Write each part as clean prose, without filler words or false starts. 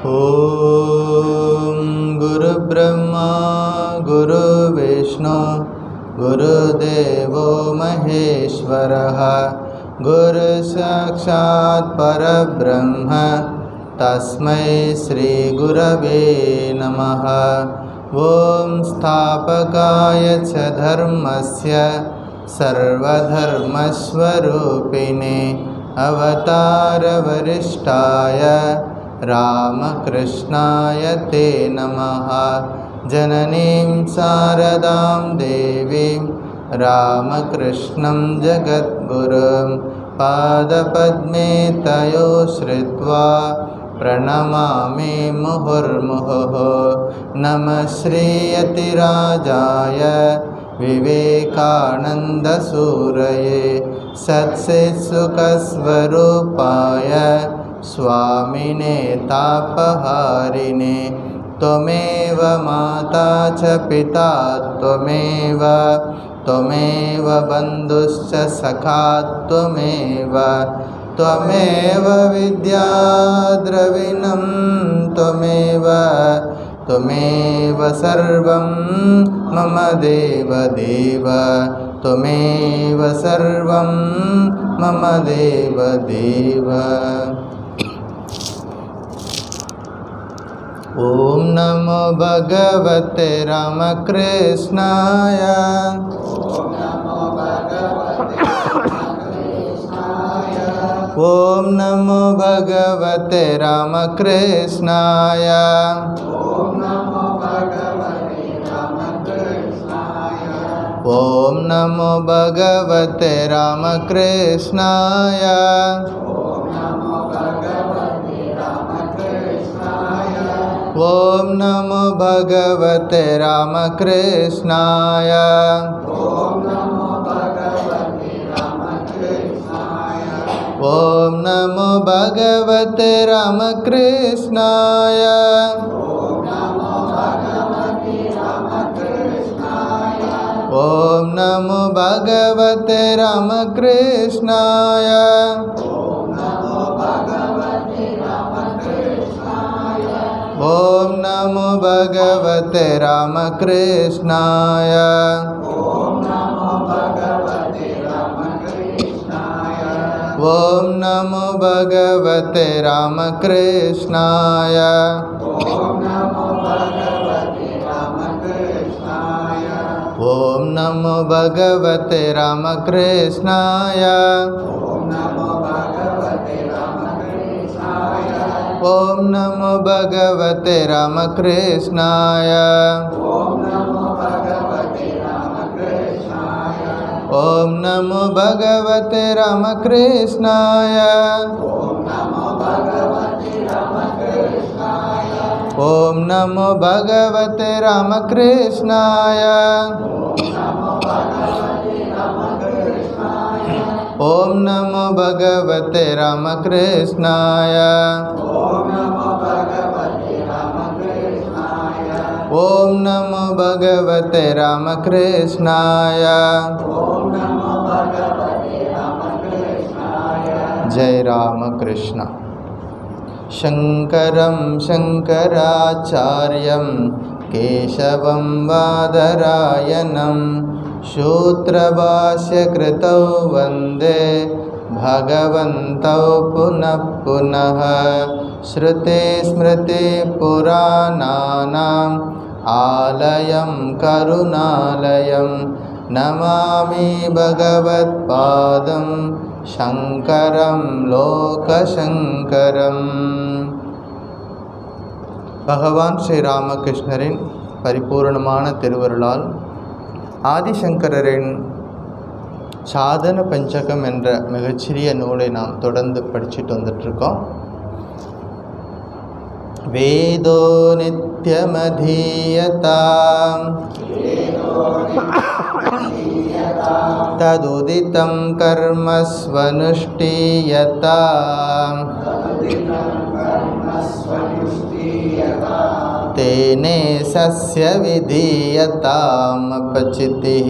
ॐ गुरुब्रह्मा गुरुविष्णु गुरुदेवो महेश्वरः गुरुसाक्षात् परब्रह्म तस्मै श्रीगुरवे नमः। ॐ स्थापकाय च धर्मस्य सर्वधर्मस्वरूपिणे अवतारवरिष्ठाय रामकृष्णाय ते नमः। जननीं शारदां देवीं रामकृष्णं जगद्गुरुं पादपद्मे तयो श्रित्वा प्रणमामि मुहुर्मुहुः। नमः श्रीयतिराजाय विवेकानन्दसूरये सत्सित्सुखस्वरूपाय स्वामिने तापहारिणे। त्वमेव माता च पिता त्वमेव बन्धुश्च सखा त्वमेव विद्या द्रविणं त्वमेव सर्वं मम देवदेव त्वमेव सर्वं मम देवदेव। ॐ नमो भगवते रामकृष्णाय। ॐ नमो भगवते रामकृष्णाय। ॐ नमो भगवते रामकृष्णाय। ॐ नमो भगवते रामकृष्णाय। ॐ नमो भगवते रामकृष्णाय। ॐ नमो भगवते रामकृष्णाय। ॐ नमो भगवते रामकृष्णाय। ॐ नमो भगवते रामकृष्णाय। ॐ नमो भगवते रामकृष्णाय। ॐ नमो भगवते रामकृष्णाय। ॐ नमो भगवते रामकृष्णाय। ॐ नमो भगवते रामकृष्णाय। ॐ नमो भगवते रामकृष्णाय। ॐ नमो भगवते रामकृष्णाय। जय रामकृष्ण। शङ्करं शङ्कराचार्यं केशवं बादरायणं सूत्रभाष्यकृतौ वन्दे भगवन्तौ पुनः पुनः। श्रुतिस्मृतिपुराणानाम् आलयं करुणालयं नमामि भगवत्पादं शङ्करं लोकशङ्करम्। பகவான் ஸ்ரீ ராமகிருஷ்ணரின் பரிபூர்ணமான திருவருளால் ஆதிசங்கரரின் சாதன பஞ்சகம் என்ற மிகச்சிறிய நூலை நாம் தொடர்ந்து படிச்சுட்டு வந்துட்டுருக்கோம். வேதோ நித்யமதீயதாம் ததுதிதம் கர்மஸ்வனுஷ்டீயதாம் तेने सस्य विधीयताम् अपचितिः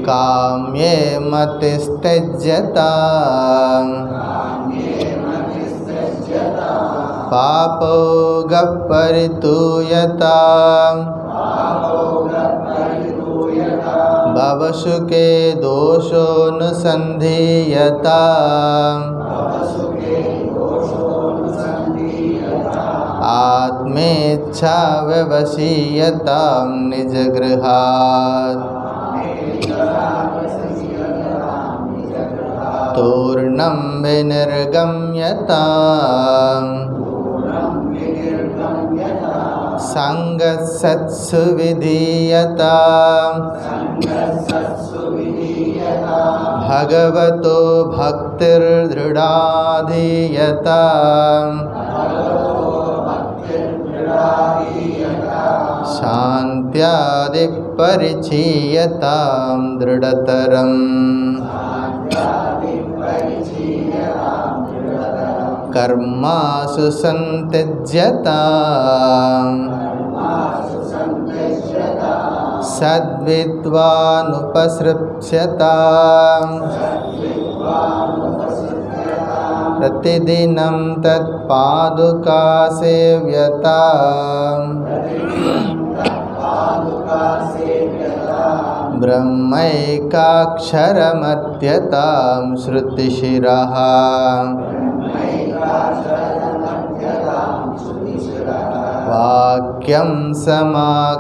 काम्ये मतिस्त्यज्यताम् पापौघः परितूयताम् भवसुखे दोषोऽनुसन्धीयताम् आत्मेच्छा व्यवसीयतां निजगृहात् तूर्णं विनिर्गम्यताम् संगसत्सु विधीयताम् भगवतो भक्तिर्दृढाधीयताम् शान्त्यादिपरिचीयतां दृढतरम् कर्मासु संत्यज्यताम् सद्विद्वानुपसृप्स्यताम् प्रतिदिनं तत्पादुका सेव्यताम् ब्रह्मैकाक्षरमध्यतां श्रुतिशिरः वाक्यं समाकर्ण्यताम्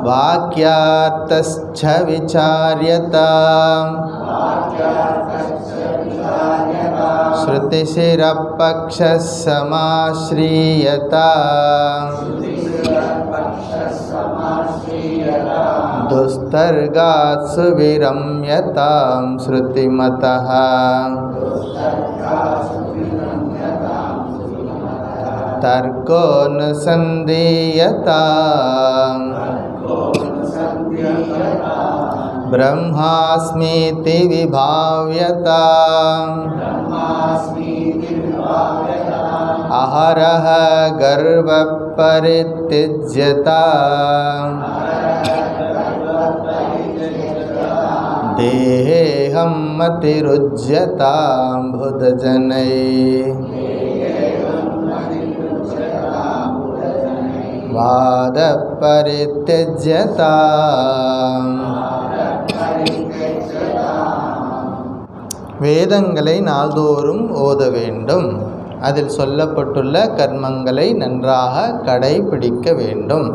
वाक्यार्थश्च विचार्यताम् श्रुतिशिरपक्षः समाश्रीयताम् दुस्तर्गात्सु विरम्यतां श्रुतिमतः तर्कोऽनुसन्धीयताम् ब्रह्मास्मीति विभाव्यताम् अहरः गर्वपरित्यज्यताम् देहेऽहं मतिरुज्यतां बुधजनैः வாதப்பரித்யஜ்யதாம். வேதங்களை நாள்தோறும் ஓத வேண்டும். அதில் சொல்லப்பட்டுள்ள கர்மங்களை நன்றாக கடைபிடிக்க வேண்டும்.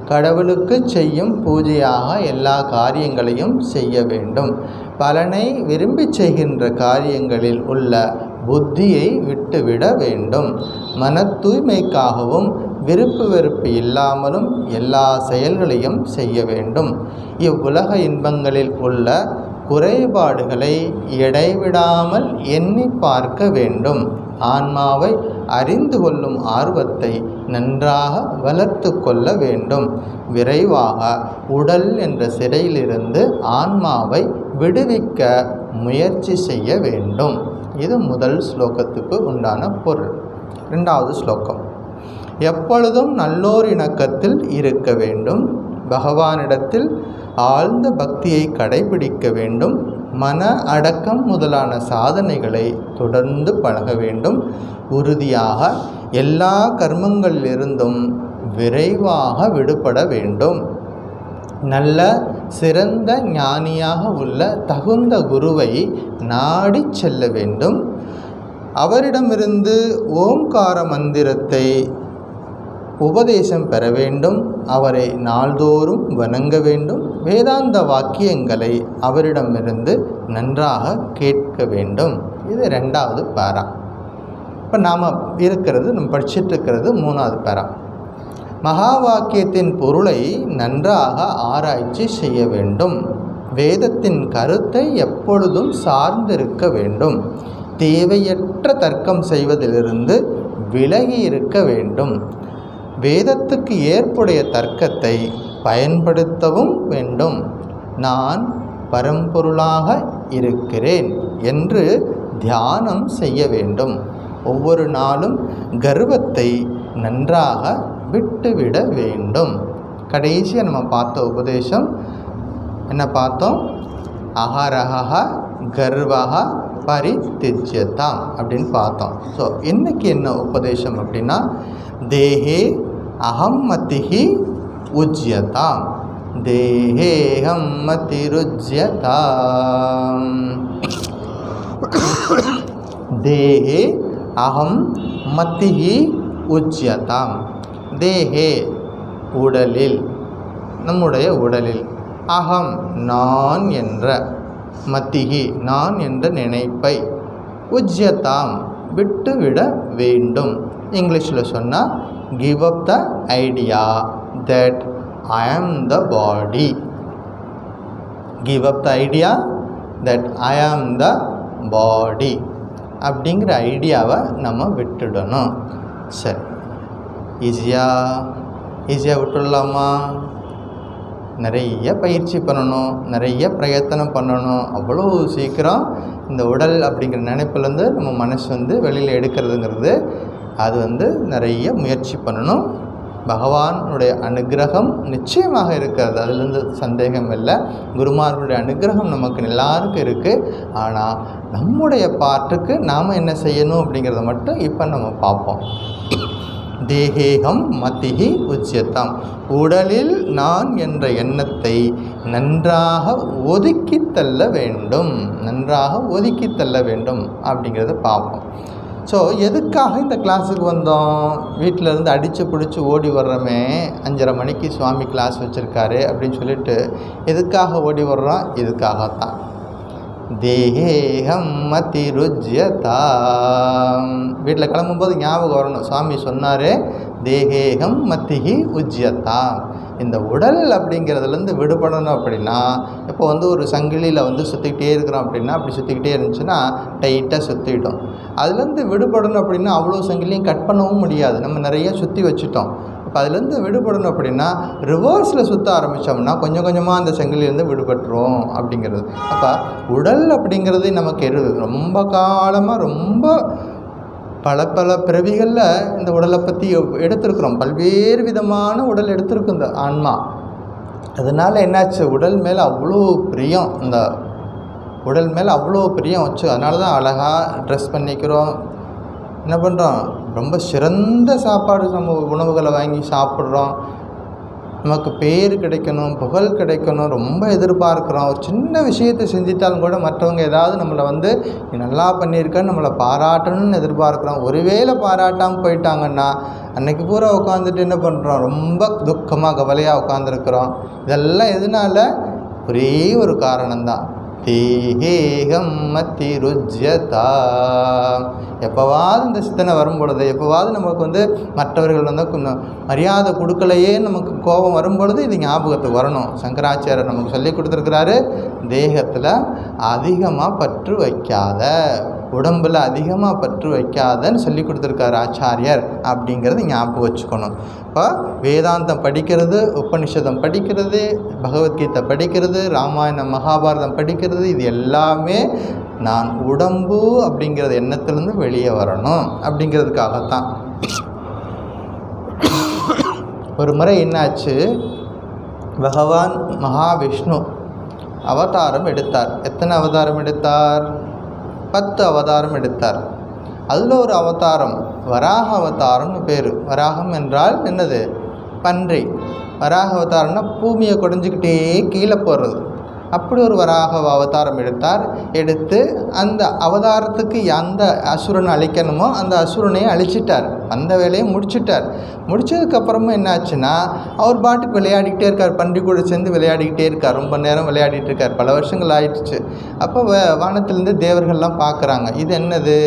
கடவுளுக்கு செய்யும் பூஜையாக எல்லா காரியங்களையும் செய்ய வேண்டும். பலனை விரும்பி செய்கின்ற காரியங்களில் உள்ள புத்தியை விட்டுவிட வேண்டும். மன தூய்மைக்காகவும் விருப்பு வெறுப்பு இல்லாமலும் எல்லா செயல்களையும் செய்ய வேண்டும். இவ்வுலக இன்பங்களில் உள்ள குறைபாடுகளை இடைவிடாமல் எண்ணி பார்க்க வேண்டும். ஆன்மாவை அறிந்து கொள்ளும் ஆர்வத்தை நன்றாக வளர்த்து கொள்ள வேண்டும். விரைவாக உடல் என்ற சிறையிலிருந்து ஆன்மாவை விடுவிக்க முயற்சி செய்ய வேண்டும். இது முதல் ஸ்லோகத்துக்கு உண்டான பொருள். இரண்டாவது ஸ்லோகம். எப்பொழுதும் நல்லோர் இணக்கத்தில் இருக்க வேண்டும். பகவானிடத்தில் ஆழ்ந்த பக்தியை கடைபிடிக்க வேண்டும். மன அடக்கம் முதலான சாதனைகளை தொடர்ந்து பழக வேண்டும். உறுதியாக எல்லா கர்மங்களிலிருந்தும் விரைவாக விடுபட வேண்டும். நல்ல சிறந்த ஞானியாக உள்ள தகுந்த குருவை நாடி செல்ல வேண்டும். அவரிடமிருந்து ஓம்கார மந்திரத்தை உபதேசம் பெற வேண்டும். அவரை நாள்தோறும் வணங்க வேண்டும். வேதாந்த வாக்கியங்களை அவரிடமிருந்து நன்றாக கேட்க வேண்டும். இது ரெண்டாவது பேரா. இப்போ நாம் படிச்சுட்டு இருக்கிறது மூணாவது பேரா. மகா வாக்கியத்தின் பொருளை நன்றாக ஆராய்ச்சி செய்ய வேண்டும். வேதத்தின் கருத்தை எப்பொழுதும் சார்ந்திருக்க வேண்டும். தேவையற்ற தர்க்கம் செய்வதிலிருந்து விலகி இருக்க வேண்டும். வேதத்துக்கு ஏற்புடைய தர்க்கத்தை பயன்படுத்தவும் வேண்டும். நான் பரம்பொருளாக இருக்கிறேன் என்று தியானம் செய்ய வேண்டும். ஒவ்வொரு நாளும் கர்வத்தை நன்றாக விட்டுவிட வேண்டும். கடைசியாக நம்ம பார்த்த உபதேசம் என்ன பார்த்தோம்? அஹரஹ கர்வஹ பரித்யஜ்யதாம் அப்படின்னு பார்த்தோம். ஸோ இன்றைக்கி என்ன உபதேசம் அப்படின்னா, தேஹே அகம்மதிஹி உஜ்யதாம், தேஹேஹம் மதிருஜ்யதாம். தேஹே அகம் மதிஹி உஜ்யதாம். தேஹே உடலில், நம்முடைய உடலில், அகம் நான் என்ற, மத்திகி நான் என்ற நினைப்பை, உஜ்யதாம் விட்டுவிட வேண்டும். இங்கிலீஷில் சொன்னால் give up the idea that I am the body. Give up the idea that I am the பாடி அப்படிங்கிற ஐடியாவை நம்ம விட்டுடணும். சரி, ஈஸியாக விட்டுடலாமா? நிறைய பயிற்சி பண்ணணும், நிறைய பிரயத்தனம் பண்ணணும். அவ்வளோ சீக்கிரம் இந்த உடல் அப்படிங்கிற நினைப்புலேருந்து நம்ம மனசு வெளியில் எடுக்கிறதுங்கிறது அது நிறைய முயற்சி பண்ணணும். பகவானுடைய அனுகிரகம் நிச்சயமாக இருக்கிறது, அதுலேருந்து சந்தேகம் இல்லை. குருமார்களுடைய அனுகிரகம் நமக்கு எல்லாருக்கும் இருக்குது. ஆனால் நம்முடைய பாட்டுக்கு நாம் என்ன செய்யணும் அப்படிங்கிறத மட்டும் இப்போ நம்ம பார்ப்போம். தேஹேகம் மதிஹி உஜ்யதாம், உடலில் நான் என்ற எண்ணத்தை நன்றாக ஒதுக்கி தள்ள வேண்டும், நன்றாக ஒதுக்கி தள்ள வேண்டும் அப்படிங்கிறத பார்ப்போம். ஸோ எதுக்காக இந்த கிளாஸுக்கு வந்தோம்? வீட்டிலேருந்து அடித்து பிடிச்சி ஓடி வர்றோமே, 5:30 மணிக்கு சுவாமி கிளாஸ் வச்சுருக்காரு அப்படின்னு சொல்லிட்டு எதுக்காக ஓடி வர்றோம்? இதுக்காகத்தான். தேஹேகம் மதிருஜ்யதாம். வீட்டில் கிளம்பும்போது ஞாபகம் வரணும், சுவாமி சொன்னார் தேஹேகம் மதிஹி உஜ்யதாம். இந்த உடல் அப்படிங்கிறதுலேருந்து விடுபடணும் அப்படின்னா, இப்போ ஒரு சங்கிலியில் சுற்றிக்கிட்டே இருக்கிறோம் அப்படின்னா, அப்படி சுற்றிக்கிட்டே இருந்துச்சுன்னா டைட்டாக சுற்றிட்டோம். அதுலேருந்து விடுபடணும் அப்படின்னா அவ்வளோ சங்கிலியும் கட் பண்ணவும் முடியாது, நம்ம நிறைய சுற்றி வச்சுட்டோம். இப்போ அதுலேருந்து விடுபடணும் அப்படின்னா ரிவர்ஸில் சுற்ற ஆரம்பித்தோம்னா கொஞ்சம் கொஞ்சமாக அந்த சங்கிலிலேருந்து விடுபட்டுரும் அப்படிங்கிறது. அப்போ உடல் அப்படிங்கிறது நமக்கு ரொம்ப காலமாக, ரொம்ப பல பிறவிகளில் இந்த உடலை பற்றி எடுத்திருக்கிறோம். பல்வேறு விதமான உடல் எடுத்திருக்கும் இந்த ஆன்மா. அதனால் என்னாச்சு, உடல் மேலே அவ்வளோ பிரியம், இந்த உடல் மேலே அவ்வளோ பிரியம் வச்சு, அதனால தான் அழகாக ட்ரெஸ் பண்ணிக்கிறோம். என்ன பண்ணுறோம், ரொம்ப சிறந்த சாப்பாடு நம்ம உணவுகளை வாங்கி சாப்பிட்றோம். நமக்கு பேர் கிடைக்கணும், புகழ் கிடைக்கணும், ரொம்ப எதிர்பார்க்குறோம். ஒரு சின்ன விஷயத்தை செஞ்சிட்டாலும் கூட மற்றவங்க ஏதாவது நம்மளை நீ நல்லா பண்ணியிருக்கன்னு நம்மளை பாராட்டணும்னு எதிர்பார்க்குறோம். ஒருவேளை பாராட்டாமல் போயிட்டாங்கன்னா அன்றைக்கி பூரா உட்காந்துட்டு என்ன பண்ணுறோம், ரொம்ப துக்கமாக கவலையாக உட்காந்துருக்குறோம். இதெல்லாம் எதனால? ஒரே ஒரு காரணம்தான், தேஹேகம் மதிருஜ்யதாம். எப்போவாது இந்த சித்தனை வரும்பொழுது, எப்போவாது நமக்கு மற்றவர்கள் கொஞ்சம் மரியாதை கொடுக்கலையே நமக்கு கோபம் வரும்பொழுது இது ஞாபகத்துக்கு வரணும். சங்கராச்சாரியர் நமக்கு சொல்லி கொடுத்துருக்கிறாரு, தேகத்தில் அதிகமாக பற்று வைக்காத, உடம்பில் அதிகமாக பற்று வைக்காதன்னு சொல்லி கொடுத்துருக்காரு ஆச்சாரியர். அப்படிங்கிறது ஞாபகம் வச்சுக்கணும். இப்போ வேதாந்தம் படிக்கிறது, உபனிஷதம் படிக்கிறது, பகவத்கீதை படிக்கிறது, ராமாயணம் மகாபாரதம் படிக்கிறது, இது எல்லாமே நான் உடம்பு அப்படிங்கிறது எண்ணத்துலேருந்து வெளியே வரணும் அப்படிங்கிறதுக்காகத்தான். ஒரு முறை என்னாச்சு, பகவான் மகாவிஷ்ணு அவதாரம் எடுத்தார். எத்தனை அவதாரம் எடுத்தார்? 10 அவதாரம் எடுத்தார். அதில் ஒரு அவதாரம் வராக அவதாரம்னு பேர். வராகம் என்றால் என்னது? பன்றி. வராக அவதாரம்னா பூமியை குடைஞ்சிக்கிட்டே கீழே போடுறது. அப்படி ஒரு வராக அவதாரம் எடுத்து அந்த அவதாரத்துக்கு அந்த அசுரனை அழிக்கணுமோ அந்த அசுரனையும் அழிச்சிட்டார், அந்த வேலையை முடிச்சிட்டார். முடித்ததுக்கப்புறமும் என்னாச்சுன்னா அவர் பாட்டுக்கு விளையாடிக்கிட்டே இருக்கார், பன்றி கூட சேர்ந்து விளையாடிக்கிட்டே இருக்கார். ரொம்ப நேரம் விளையாடிட்டு இருக்கார், பல வருஷங்கள் ஆயிடுச்சு. அப்போ வானத்திலேருந்து தேவர்கள்லாம் பார்க்குறாங்க, இது என்னது,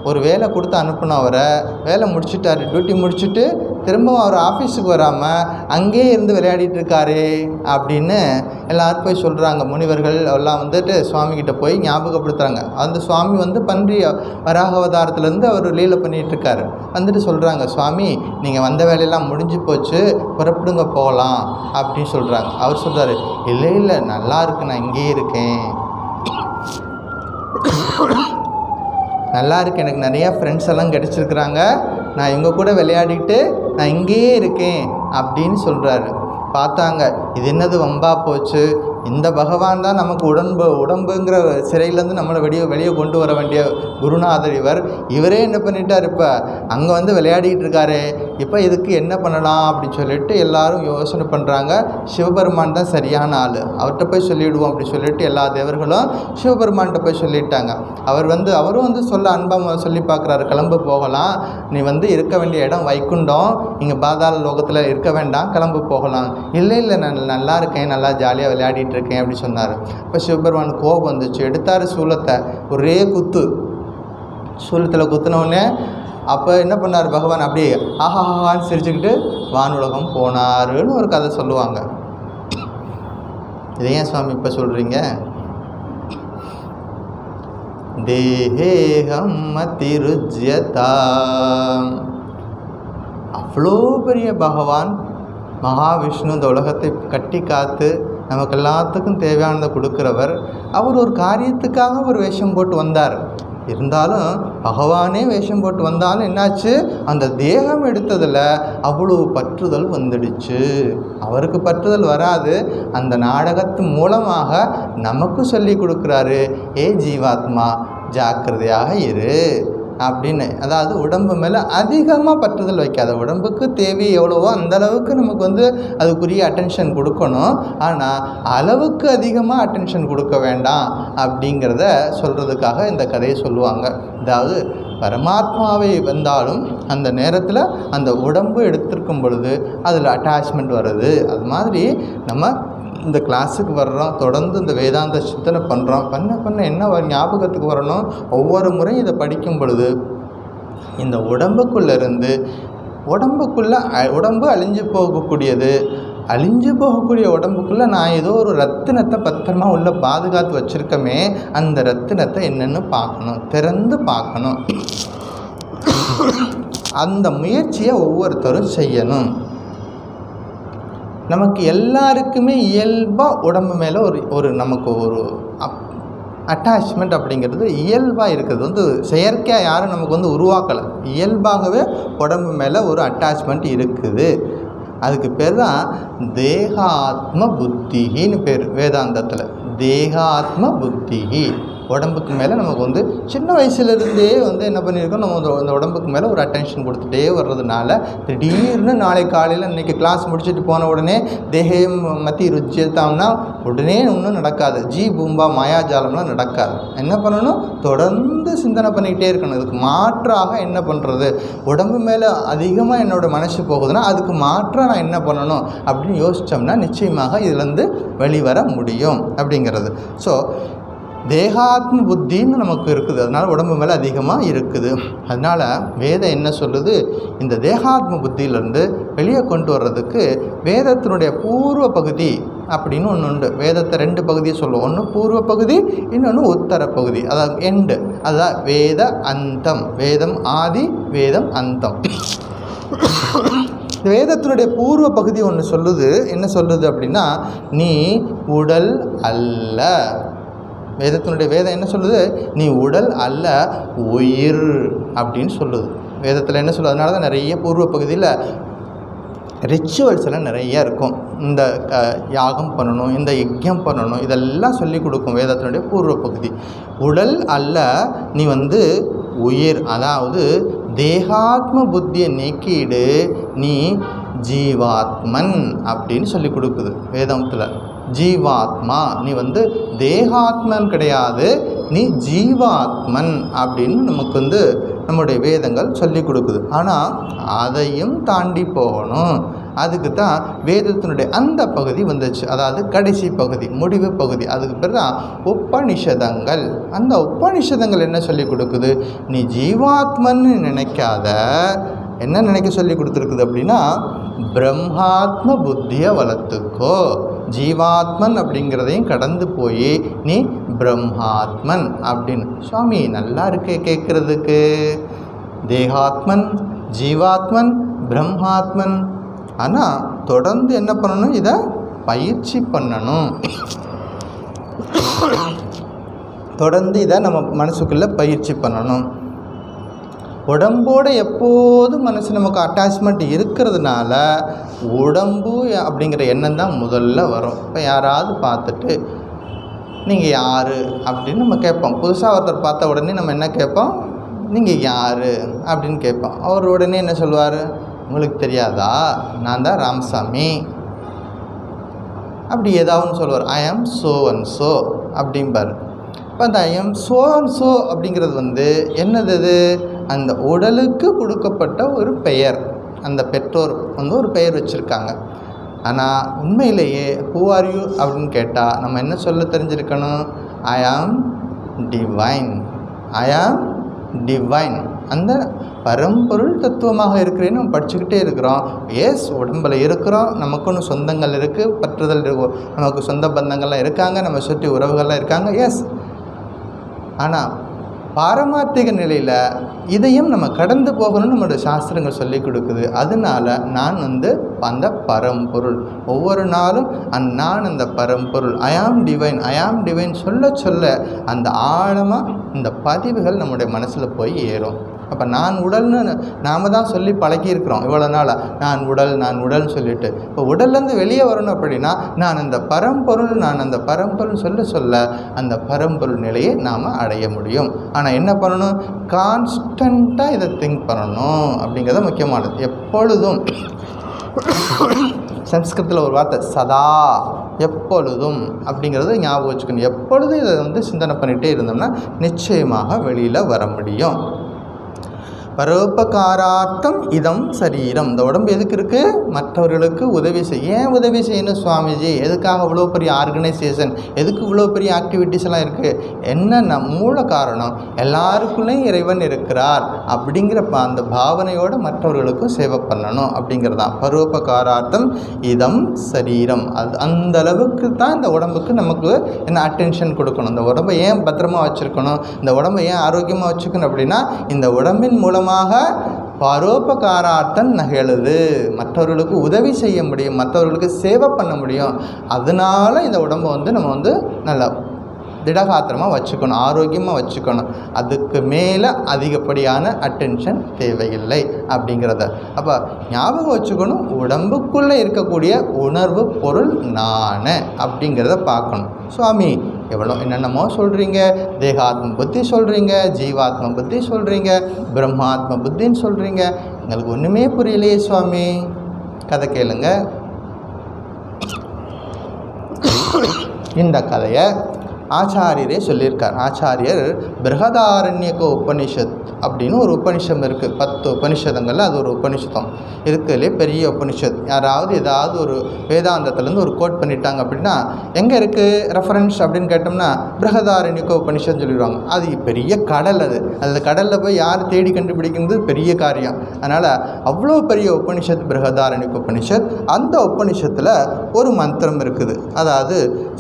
ஒரு வேலை கொடுத்து அனுப்பினோம், அவரை வேலை முடிச்சுட்டார், டியூட்டி முடிச்சுட்டு திரும்பவும் அவர் ஆஃபீஸுக்கு வராமல் அங்கேயே இருந்து விளையாடிட்டு இருக்காரு அப்படின்னு எல்லோரும் போய் சொல்கிறாங்க. முனிவர்கள் எல்லாம் சுவாமிகிட்ட போய் ஞாபகப்படுத்துகிறாங்க. அந்த சுவாமி பன்றி வராக அவதாரத்துலேருந்து அவர் லீலை பண்ணிகிட்ருக்காரு. சொல்கிறாங்க, சுவாமி நீங்கள் வந்த வேலையெல்லாம் முடிஞ்சு போச்சு, புறப்படுங்க போகலாம் அப்படின்னு சொல்கிறாங்க. அவர் சொல்கிறாரு, இல்லை நல்லா இருக்கு, நான் இங்கேயே இருக்கேன், நல்லா இருக்கு, எனக்கு நிறையா ஃப்ரெண்ட்ஸ் எல்லாம் கிடச்சிருக்குறாங்க, நான் எங்கள் கூட விளையாடிட்டு நான் இங்கேயே இருக்கேன் அப்படின்னு சொல்கிறாரு. பார்த்தாங்க, இது என்னது வம்பா போச்சு, இந்த பகவான் தான் நமக்கு உடம்புங்கிற சிறையிலேருந்து நம்மளை வெளியே கொண்டு வர வேண்டிய குருநாதர் இவரே என்ன பண்ணிட்டார், இப்போ அங்கே வந்து விளையாடிக்கிட்டு இருக்காரு, இப்போ இதுக்கு என்ன பண்ணலாம் அப்படின்னு சொல்லிட்டு எல்லாரும் யோசனை பண்ணுறாங்க. சிவபெருமான் தான் சரியான ஆள், அவர்கிட்ட போய் சொல்லிவிடுவோம் அப்படி சொல்லிட்டு எல்லா தேவர்களும் சிவபெருமான்கிட்ட போய் சொல்லிட்டாங்க. அவரும் வந்து சொல்ல அன்பாக சொல்லி பார்க்குறாரு, கிளம்பு போகலாம், நீ வந்து இருக்க வேண்டிய இடம் வைகுண்டம், இங்கே பாதாள லோகத்தில் இருக்க வேண்டாம், கிளம்பு போகலாம். இல்லை நான் நல்லா இருக்கேன், நல்லா ஜாலியாக விளையாடிட்டு இருக்கேன் அப்படி சொன்னார். இப்போ சிவபெருமான் கோபம் வந்துச்சு, எடுத்தார் சூலத்தை, ஒரே குத்து, சூலத்தில் குத்துனவுடனே அப்போ என்ன பண்ணார் பகவான், அப்படியே ஆஹாஹான்னு சிரிச்சுக்கிட்டு வானுலகம் போனாருன்னு ஒரு கதை சொல்லுவாங்க. இதை ஏன் சுவாமி இப்போ சொல்கிறீங்க? தேஹேகம் மதிருஜ்யதா, அவ்வளோ பெரிய பகவான் மகாவிஷ்ணு இந்த உலகத்தை கட்டி காத்து நமக்கு எல்லாத்துக்கும் தேவையானதை கொடுக்குறவர். அவர் ஒரு காரியத்துக்காக ஒரு வேஷம் போட்டு வந்தார். இருந்தாலும் பகவானே வேஷம் போட்டு வந்தாலும் என்னாச்சு, அந்த தேகம் எடுத்ததில் அவ்வளோ பற்றுதல் வந்துடுச்சு. அவருக்கு பற்றுதல் வராது, அந்த நாடகத்து மூலமாக நமக்கு சொல்லி கொடுக்குறாரு, ஏ ஜீவாத்மா ஜாக்கிரதையாக இரு அப்படின்னு. அதாவது உடம்பு மேலே அதிகமாக பற்றுதல் வைக்காத, உடம்புக்கு தேவை எவ்வளவோ அந்தளவுக்கு நமக்கு வந்து அதுக்குரிய அட்டென்ஷன் கொடுக்கணும், ஆனால் அளவுக்கு அதிகமாக அட்டென்ஷன் கொடுக்க வேண்டாம் அப்படிங்கிறத சொல்கிறதுக்காக இந்த கதையை சொல்லுவாங்க. அதாவது பரமாத்மாவை வந்தாலும் அந்த நேரத்தில் அந்த உடம்பு எடுத்திருக்கும் பொழுது அதில் அட்டாச்மெண்ட் வருது. அது மாதிரி நம்ம இந்த கிளாஸுக்கு வர்றோம், தொடர்ந்து இந்த வேதாந்த சிந்தனை பண்ணுறோம், பண்ண என்ன ஞாபகத்துக்கு வரணும், ஒவ்வொரு முறையும் இதை படிக்கும் பொழுது இந்த உடம்புக்குள்ளேருந்து உடம்பு அழிஞ்சு போகக்கூடியது, அழிஞ்சு போகக்கூடிய உடம்புக்குள்ளே நான் ஏதோ ஒரு ரத்தினத்தை பத்திரமா உள்ள பாதுகாத்து வச்சுருக்கமே, அந்த ரத்தினத்தை என்னென்னு பார்க்கணும், திறந்து பார்க்கணும். அந்த முயற்சியை ஒவ்வொருத்தரும் செய்யணும். நமக்கு எல்லாருக்குமே இயல்பாக உடம்பு மேலே ஒரு நமக்கு ஒரு அட்டாச்மெண்ட் அப்படிங்கிறது இயல்பாக இருக்கிறது, வந்து செயற்கையாக யாரும் நமக்கு வந்து உருவாக்கலை, இயல்பாகவே உடம்பு மேலே ஒரு அட்டாச்மெண்ட் இருக்குது. அதுக்கு பேர் தான் தேகாத்ம புத்தின்னு பேர் வேதாந்தத்தில். தேகாத்ம புத்திஹி, உடம்புக்கு மேலே நமக்கு வந்து சின்ன வயசுலேருந்தே வந்து என்ன பண்ணியிருக்கோம், நம்ம அந்த உடம்புக்கு மேலே ஒரு அட்டென்ஷன் கொடுத்துட்டே வர்றதுனால திடீர்னு நாளை காலையில் இன்றைக்கி கிளாஸ் முடிச்சுட்டு போன உடனே தேகம் மத்தி ருச்சியத்தாம்னா உடனே ஒன்றும் நடக்காது, ஜி பூம்பா மாயாஜாலம்லாம் நடக்காது. என்ன பண்ணணும், தொடர்ந்து சிந்தனை பண்ணிக்கிட்டே இருக்கணும். இதுக்கு மாற்றாக என்ன பண்ணுறது, உடம்பு மேலே அதிகமாக என்னோடய மனசு போகுதுன்னா அதுக்கு மாற்றாக நான் என்ன பண்ணணும் அப்படின்னு யோசித்தோம்னா நிச்சயமாக இதுலேருந்து வெளிவர முடியும் அப்படிங்கிறது. ஸோ தேகாத்ம புத்தின்னு நமக்கு இருக்குது, அதனால் உடம்பு மேலே அதிகமாக இருக்குது. அதனால் வேதம் என்ன சொல்லுது, இந்த தேகாத்ம புத்தியிலேருந்து வெளியே கொண்டு வர்றதுக்கு வேதத்தினுடைய பூர்வ பகுதி அப்படின்னு ஒன்று உண்டு. வேதத்தை 2 பகுதியை சொல்லுவோம், ஒன்று பூர்வ பகுதி, இன்னொன்று உத்தர பகுதி, அதாவது எண்டு. அதுதான் வேத அந்தம், வேதம் ஆதி, வேதம் அந்தம். வேதத்தினுடைய பூர்வ பகுதி ஒன்று சொல்லுது. என்ன சொல்லுது அப்படின்னா, நீ உடல் அல்ல. வேதம் என்ன சொல்லுது, நீ உடல் அல்ல உயிர் அப்படின்னு சொல்லுது. வேதத்தில் என்ன சொல்லுது, அதனால தான் நிறைய பூர்வ பகுதியில் ரிச்சுவல்ஸ் எல்லாம் நிறைய இருக்கும். இந்த யாகம் பண்ணணும், இந்த யஜ்யம் பண்ணணும், இதெல்லாம் சொல்லி கொடுக்கும் வேதத்தினுடைய பூர்வ பகுதி. உடல் அல்ல நீ வந்து உயிர், அதாவது தேகாத்ம புத்தியை நீக்கிடு, நீ ஜீவாத்மன் அப்படின்னு சொல்லி கொடுக்குது வேதத்தில். ஜீவாத்மா, நீ வந்து தேகாத்மன் கிடையாது, நீ ஜீவாத்மன் அப்படின்னு நமக்கு வந்து நம்முடைய வேதங்கள் சொல்லி கொடுக்குது. ஆனால் அதையும் தாண்டி போகணும். அதுக்கு தான் வேதத்தினுடைய அந்த பகுதி வந்துச்சு, அதாவது கடைசி பகுதி, முடிவு பகுதி. அதுக்கு பேர் தான் உபநிஷதங்கள். அந்த உபநிஷதங்கள் என்ன சொல்லி கொடுக்குது, நீ ஜீவாத்மன்னு நினைக்காத, என்ன நினைக்க சொல்லி கொடுத்துருக்குது அப்படின்னா, பிரம்மாத்ம புத்தியை வளர்த்துக்கோ, ஜீவாத்மன் அப்படிங்கிறதையும் கடந்து போய் நீ பிரம்மாத்மன் அப்படின்னு. சுவாமி நல்லா இருக்கு கேட்குறதுக்கு, தேகாத்மன், ஜீவாத்மன், பிரம்மாத்மன். ஆனால் தொடர்ந்து என்ன பண்ணணும், இதை பயிற்சி பண்ணணும். தொடர்ந்து இதை நம்ம மனசுக்குள்ளே பயிற்சி பண்ணணும். உடம்போடு எப்போதும் மனசு நமக்கு அட்டாச்மெண்ட் இருக்கிறதுனால உடம்பு அப்படிங்கிற எண்ணம் தான் முதல்ல வரும். இப்போ யாராவது பார்த்துட்டு நீங்கள் யார் அப்படின்னு நம்ம கேட்போம். புதுசாக ஒருத்தர் பார்த்த உடனே நம்ம என்ன கேட்போம்? நீங்கள் யார் அப்படின்னு கேட்போம். அவர் உடனே என்ன சொல்லுவார்? உங்களுக்கு தெரியாதா, நான் தான் ராமசாமி அப்படி ஏதாவது சொல்லுவார். ஐ ஆம் ஸோ அண்ட் ஸோ அப்படிம்பார். இப்போ அந்த ஐ ஆம் ஸோ அண்ட் ஸோ அப்படிங்கிறது என்னது? அந்த உடலுக்கு கொடுக்கப்பட்ட ஒரு பெயர். அந்த பெற்றோர் ஒரு பெயர் வச்சுருக்காங்க. ஆனால் உண்மையிலேயே ஹூ ஆர் யூ அப்படின்னு கேட்டால் நம்ம என்ன சொல்ல தெரிஞ்சிருக்கணும்? ஐ ஆம் டிவைன். ஐ ஆம் டிவைன். அந்த பரம்பொருள் தத்துவமாக இருக்கிறேன்னு நம்ம படிச்சுக்கிட்டே இருக்கிறோம். எஸ், உடம்பில் இருக்கிறோம், நமக்குன்னு சொந்தங்கள் இருக்குது, பற்றுதல் இருக்கும், நமக்கு சொந்த பந்தங்கள்லாம் இருக்காங்க, நம்ம சுற்றி உறவுகள்லாம் இருக்காங்க. எஸ், ஆனால் பாரமார்த்திக நிலையில் இதையும் நம்ம கடந்து போகணும்னு நம்மளுடைய சாஸ்திரங்கள் சொல்லி கொடுக்குது. அதனால நான் அந்த பரம்பொருள், ஒவ்வொரு நாளும் நான் அந்த பரம்பொருள், ஐ ஆம் டிவைன், ஐ ஆம் டிவைன் சொல்ல சொல்ல அந்த ஆழமாக இந்த பதிவுகள் நம்முடைய மனசில் போய் ஏறும். அப்போ நான் உடல்னு நாம் தான் சொல்லி பழக்கியிருக்கிறோம் இவ்வளோ நாளாக. நான் உடல்னு சொல்லிட்டு இப்போ உடல்லேருந்து வெளியே வரணும் அப்படின்னா நான் அந்த பரம்பொருள், நான் அந்த பரம்பொருள் சொல்ல சொல்ல அந்த பரம்பொருள் நிலையை நாம் அடைய முடியும். ஆனால் என்ன பண்ணணும்? கான்ஸ்டண்ட்டாக இதை திங்க் பண்ணணும் அப்படிங்கிறது முக்கியமானது. எப்பொழுதும் சம்ஸ்கிருதத்தில் ஒரு வார்த்தை சதா, எப்பொழுதும் அப்படிங்கிறது ஞாபகம் வச்சுக்கணும். எப்பொழுதும் இதை சிந்தனை பண்ணிகிட்டே இருந்தோம்னா நிச்சயமாக வெளியில் வர முடியும். பரோபகாரார்த்தம் இதம் சரீரம். இந்த உடம்பு எதுக்கு இருக்குது? மற்றவர்களுக்கு உதவி செய்ய. ஏன் உதவி செய்யணும் சுவாமிஜி? எதுக்காக இவ்வளோ பெரிய ஆர்கனைசேஷன், எதுக்கு இவ்வளோ பெரிய ஆக்டிவிட்டீஸ் எல்லாம் இருக்குது? என்ன மூல காரணம்? எல்லாருக்குள்ளேயும் இறைவன் இருக்கிறார் அப்படிங்கிற அந்த பாவனையோடு மற்றவர்களுக்கும் சேவை பண்ணணும் அப்படிங்கிறதான் பரோபகாரார்த்தம் இதம் சரீரம். அது அந்த அளவுக்கு தான் இந்த உடம்புக்கு நமக்கு என்ன அட்டென்ஷன் கொடுக்கணும். இந்த உடம்பை ஏன் பத்திரமா வச்சுருக்கணும், இந்த உடம்பை ஏன் ஆரோக்கியமாக வச்சுக்கணும் அப்படின்னா இந்த உடம்பின் மூலமாக பரோபகாரார்த்தம் நிகழுது. மற்றவர்களுக்கு உதவி செய்ய முடியும், மற்றவர்களுக்கு சேவை பண்ண முடியும். அதனால இந்த உடம்பை நம்ம நல்லா திடகாத்திரமாக வச்சுக்கணும், ஆரோக்கியமாக வச்சுக்கணும். அதுக்கு மேலே அதிகப்படியான அட்டென்ஷன் தேவையில்லை அப்படிங்கிறத அப்போ ஞாபகம் வச்சுக்கணும். உடம்புக்குள்ளே இருக்கக்கூடிய உணர்வு பொருள் நான் அப்படிங்கிறத பார்க்கணும். சுவாமி எவ்வளோ என்னென்னமோ சொல்கிறீங்க, தேகாத்ம புத்தி சொல்கிறீங்க, ஜீவாத்ம புத்தி சொல்கிறீங்க, பிரம்மாத்ம புத்தின்னு சொல்கிறீங்க, எங்களுக்கு ஒன்றுமே புரியலையே சுவாமி. கதை கேளுங்க. இந்த கதையை ஆச்சாரியரே சொல்லியிருக்கார். ஆச்சாரியர் பிருஹதாரண்யக உபனிஷத் அப்படின்னு ஒரு உபனிஷம் இருக்குது. 10 உபனிஷதங்களில் அது ஒரு உபனிஷதம். இருக்கிறதுலே பெரிய உபனிஷத். யாராவது ஏதாவது ஒரு வேதாந்தத்துலேருந்து ஒரு கோட் பண்ணிட்டாங்க அப்படின்னா எங்கே இருக்குது ரெஃபரன்ஸ் அப்படின்னு கேட்டோம்னா பிருஹதாரண்யக உபனிஷத் சொல்லிடுவாங்க. அது பெரிய கடல். அந்த கடலில் போய் யார் தேடி கண்டுபிடிக்கிறது பெரிய காரியம். அதனால் அவ்வளோ பெரிய உபனிஷத் பிருஹதாரண்யக உபனிஷத். அந்த உபனிஷத்தில் ஒரு மந்திரம் இருக்குது. அதாவது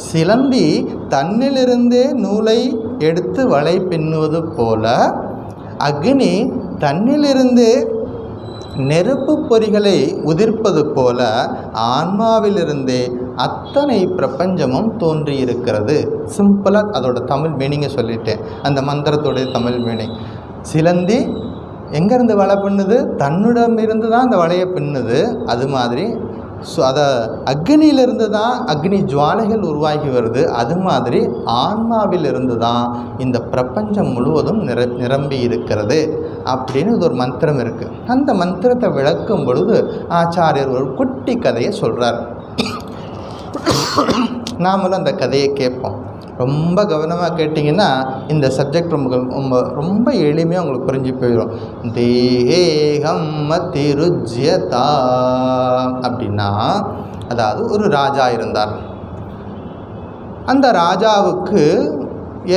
சிலந்தி தன்னிலிருந்தே நூலை எடுத்து வலை பின்னுவது போல அக்னி தன்னிலிருந்தே நெருப்பு பொறிகளை உதிர்ப்பது போல ஆன்மாவிலிருந்தே அத்தனை பிரபஞ்சமும் தோன்றியிருக்கிறது. சிம்பிளாக அதோட தமிழ் மீனிங்கை சொல்லிட்டேன். அந்த மந்திரத்தோடைய தமிழ் மீனிங், சிலந்தி எங்கேருந்து வலை பின்னுது? தன்னிடமிருந்து தான் அந்த வலையை பின்னுது. அது மாதிரி அதை அக்னியிலிருந்து தான் அக்னி ஜுவாலைகள் உருவாகி வருது. அது மாதிரி ஆன்மாவிலிருந்து தான் இந்த பிரபஞ்சம் முழுவதும் நிரம்பி இருக்கிறது அப்படின்னு இது ஒரு மந்திரம் இருக்குது. அந்த மந்திரத்தை விளக்கும் பொழுது ஆச்சாரியர் ஒரு குட்டி கதையை சொல்கிறார். நாமளும் அந்த கதையை கேட்போம். ரொம்ப கவனமாக கேட்டிங்கன்னா இந்த சப்ஜெக்ட் ரொம்ப எளிமையாக உங்களுக்கு புரிஞ்சு போயிடும். தேகம் மதிருஜ்யதா அப்படின்னா, அதாவது ஒரு ராஜா இருந்தார். அந்த ராஜாவுக்கு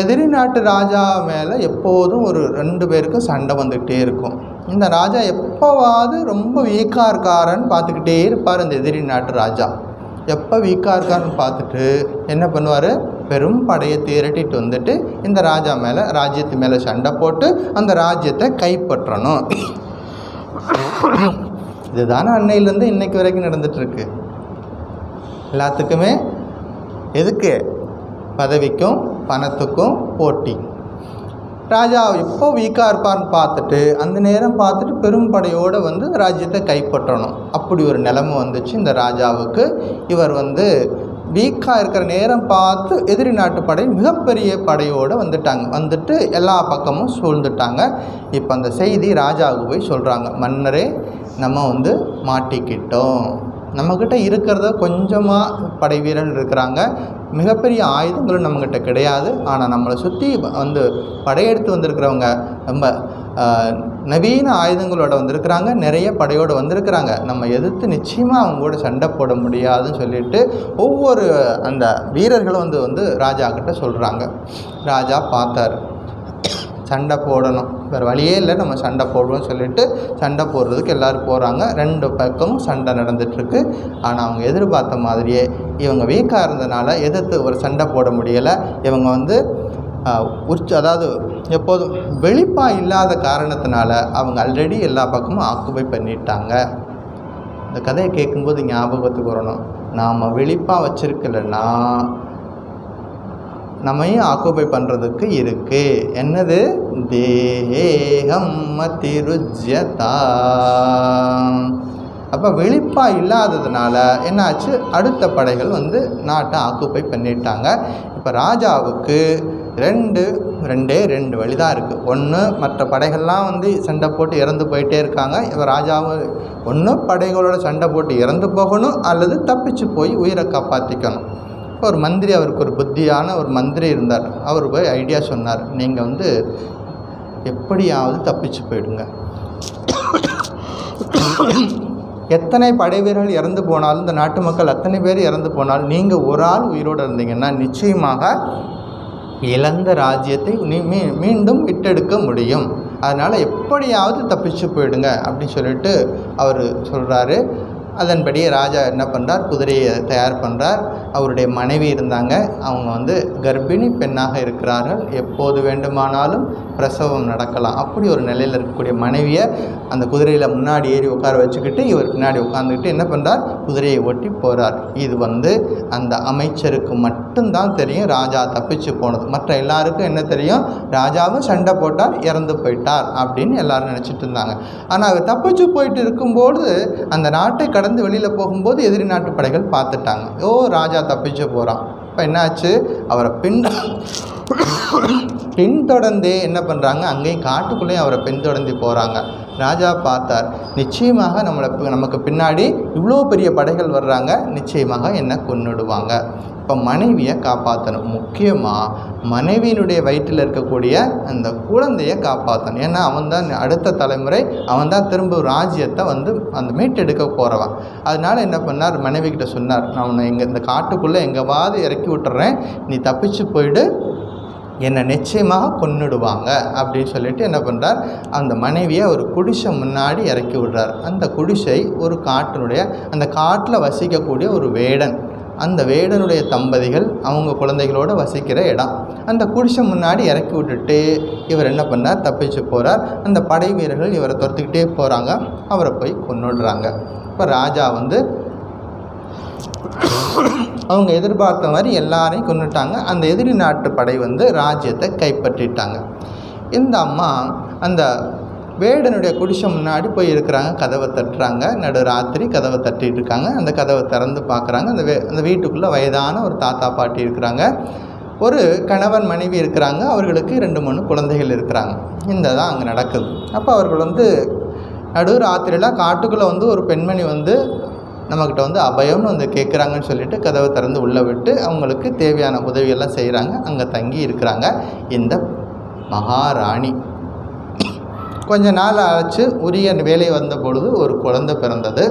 எதிரி நாட்டு ராஜா மேலே எப்போதும் ஒரு 2 பேருக்கும் சண்டை வந்துக்கிட்டே இருக்கும். இந்த ராஜா எப்போவாவது ரொம்ப வீக்காக இருக்காரன்னு பார்த்துக்கிட்டே இருப்பார். அந்த எதிரி நாட்டு ராஜா எப்போ வீக்காக இருக்காருன்னு பார்த்துட்டு என்ன பண்ணுவார்? பெரும் படையை திரட்டிட்டு வந்துட்டு இந்த ராஜா மேலே, ராஜ்யத்து மேலே சண்டை போட்டு அந்த ராஜ்யத்தை கைப்பற்றணும். இதுதானே அன்னையிலேருந்து இன்னைக்கு வரைக்கும் நடந்துகிட்ருக்கு. எல்லாத்துக்குமே எதுக்கு? பதவிக்கும் பணத்துக்கும் போட்டி. ராஜா எப்போ வீக்காக இருப்பார்னு பார்த்துட்டு அந்த நேரம் பார்த்துட்டு பெரும் படையோடு வந்து ராஜ்யத்தை கைப்பற்றணும். அப்படி ஒரு நிலைமை வந்துச்சு இந்த ராஜாவுக்கு. இவர் வந்து வீக்காக இருக்கிற நேரம் பார்த்து எதிரி நாட்டு படை மிகப்பெரிய படையோடு வந்துட்டு எல்லா பக்கமும் சூழ்ந்துட்டாங்க. இப்போ அந்த செய்தி ராஜாவுக்கு போய் சொல்கிறாங்க, மன்னரே நம்ம வந்து மாட்டிக்கிட்டோம், நம்மக்கிட்ட இருக்கிறத கொஞ்சமாக படை வீரர்கள் இருக்கிறாங்க, மிகப்பெரிய ஆயுதங்களும் நம்மக்கிட்ட கிடையாது, ஆனால் நம்மளை சுற்றி வந்து படையெடுத்து வந்திருக்கிறவங்க ரொம்ப நவீன ஆயுதங்களோட வந்திருக்கிறாங்க, நிறைய படையோடு வந்திருக்கிறாங்க, நம்ம எதிர்த்து நிச்சயமாக அவங்க கூட சண்டை போட முடியாதுன்னு சொல்லிட்டு ஒவ்வொரு அந்த வீரர்களும் வந்து ராஜா கிட்ட சொல்கிறாங்க. ராஜா பார்த்தார், சண்டை போடணும், வேறு வழியே இல்லை, நம்ம சண்டை போடுவோம்னு சொல்லிட்டு சண்டை போடுறதுக்கு எல்லோரும் போகிறாங்க. 2 பக்கமும் சண்டை நடந்துகிட்ருக்கு. ஆனால் அவங்க எதிர்பார்த்த மாதிரியே இவங்க வீக்காக இருந்தனால எதிர்த்து ஒரு சண்டை போட முடியலை. இவங்க வந்து அதாவது எப்போதும் வெளிப்பாக இல்லாத காரணத்தினால அவங்க ஆல்ரெடி எல்லா பக்கமும் ஆக்குபை பண்ணிட்டாங்க. இந்த கதையை கேட்கும்போது ஞாபகத்துக்கு வரணும், நாம் வெளிப்பாக வச்சுருக்கலன்னா நம்மையும் ஆக்குபை பண்ணுறதுக்கு இருக்குது. என்னது? தேகம் மதிருஜ்யதா. அப்போ வெளிப்பாக இல்லாததுனால என்னாச்சு, அடுத்த படைகள் வந்து நாட்டை ஆக்குபை பண்ணிட்டாங்க. இப்போ ராஜாவுக்கு ரெண்டே வழி தான் இருக்குது. ஒன்று, மற்ற படைகள்லாம் வந்து சண்டை போட்டு இறந்து போயிட்டே இருக்காங்க, இப்போ ராஜாவும் ஒன்று படைகளோட சண்டை போட்டு இறந்து போகணும், அல்லது தப்பிச்சு போய் உயிரை காப்பாற்றிக்கணும். ஒரு மந்திரி, அவருக்கு ஒரு புத்தியான ஒரு மந்திரி இருந்தார். அவர் போய் ஐடியா சொன்னார், நீங்கள் வந்து எப்படியாவது தப்பிச்சு போயிடுங்க, எத்தனை படை வீரர்கள் இறந்து போனாலும், இந்த நாட்டு மக்கள் அத்தனை பேர் இறந்து போனாலும், நீங்கள் ஒரு ஆள் உயிரோடு இருந்தீங்கன்னா நிச்சயமாக இழந்த ராஜ்யத்தை மீண்டும் விட்டெடுக்க முடியும், அதனால் எப்படியாவது தப்பிச்சு போயிடுங்க அப்படின்னு சொல்லிட்டு அவர் சொல்கிறாரு. அதன்படி ராஜா என்ன பண்ணுறார், குதிரையை தயார் பண்ணுறார். அவருடைய மனைவி இருந்தாங்க, அவங்க வந்து கர்ப்பிணி பெண்ணாக இருக்கிறார்கள், எப்போது வேண்டுமானாலும் பிரசவம் நடக்கலாம். அப்படி ஒரு நிலையில் இருக்கக்கூடிய மனைவியை அந்த குதிரையில் முன்னாடி ஏறி உட்கார வச்சுக்கிட்டு இவர் பின்னாடி உட்காந்துக்கிட்டு என்ன பண்ணுறார், குதிரையை ஓட்டி போகிறார். இது வந்து அந்த அமைச்சருக்கு மட்டும்தான் தெரியும் ராஜா தப்பிச்சு போனது. மற்ற எல்லாருக்கும் என்ன தெரியும், ராஜாவும் சண்டை போட்டார், இறந்து போயிட்டார் அப்படின்னு எல்லாரும் நினச்சிட்டு இருந்தாங்க. ஆனால் அவர் தப்பிச்சு போயிட்டு இருக்கும்போது அந்த நாட்டை கடந்து வெளியில் போகும்போது எதிரி நாட்டு படைகள் பார்த்துட்டாங்க, ஓ ராஜா தப்பிச்சு போகிறான். இப்போ என்னாச்சு, அவரை பின்தொடர்ந்தே என்ன பண்ணுறாங்க, அங்கேயும் காட்டுக்குள்ளேயும் அவரை பின்தொடர்ந்து போகிறாங்க. ராஜா பார்த்தார், நிச்சயமாக நமக்கு பின்னாடி இவ்வளோ பெரிய படைகள் வர்றாங்க, நிச்சயமாக என்ன கொன்னுடுவாங்க. இப்போ மனைவியை காப்பாற்றணும், முக்கியமாக மனைவியினுடைய வயிற்றில் இருக்கக்கூடிய அந்த குழந்தையை காப்பாற்றணும். ஏன்னா அவன் தான் அடுத்த தலைமுறை, அவன் தான் திரும்ப ராஜ்யத்தை வந்து அந்த மீட்டெடுக்க போகிறவன். அதனால் என்ன பண்ணார், மனைவிக்கிட்ட சொன்னார், நான் உன்னை இந்த காட்டுக்குள்ளே எங்கேவாவது இறக்கி விட்டுறேன், நீ தப்பிச்சு போயிடு, என்னை நிச்சயமாக கொன்னுடுவாங்க அப்படின்னு சொல்லிட்டு என்ன பண்ணுறார், அந்த மனைவியை ஒரு குடிசை முன்னாடி இறக்கி விடுறார். அந்த குடிசை ஒரு அந்த காட்டில் வசிக்கக்கூடிய ஒரு வேடன், அந்த வேடனுடைய தம்பதிகள் அவங்க குழந்தைகளோடு வசிக்கிற இடம். அந்த குடிசை முன்னாடி இறக்கி விட்டுட்டு இவர் என்ன பண்ணார், தப்பிச்சு போகிறார். அந்த படை வீரர்கள் இவரை துரத்துக்கிட்டே போகிறாங்க, அவரை போய் கொன்னுடுறாங்க. இப்போ ராஜா வந்து அவங்க எதிர்பார்த்த மாதிரி எல்லாரையும் கொன்னுட்டாங்க. அந்த எதிரி நாட்டு படை வந்து ராஜ்யத்தை கைப்பற்றிட்டாங்க. இந்த அம்மா அந்த வேடனுடைய குடிசை முன்னாடி போய் இருக்கிறாங்க, கதவை தட்டுறாங்க, நடுராத்திரி கதவை தட்டிட்டு இருக்காங்க. அந்த கதவை திறந்து பார்க்குறாங்க, அந்த வீட்டுக்குள்ளே வயதான ஒரு தாத்தா பாட்டி இருக்கிறாங்க, ஒரு கணவன் மனைவி இருக்கிறாங்க, அவர்களுக்கு 2-3 குழந்தைகள் இருக்கிறாங்க. இந்த தான் அங்கே நடக்குது. அப்போ அவர்கள் வந்து நடுராத்திரியில் காட்டுக்குள்ளே வந்து ஒரு பெண்மணி வந்து நம்மக்கிட்ட வந்து அபயம்னு வந்து கேட்குறாங்கன்னு சொல்லிட்டு கதவை திறந்து உள்ளே விட்டு அவங்களுக்கு தேவையான உதவியெல்லாம் செய்கிறாங்க. அங்கே தங்கி இருக்கிறாங்க இந்த மகாராணி. கொஞ்ச நாள் ஆச்சு, உரிய வேலை வந்த பொழுது ஒரு குழந்தை பிறந்தது.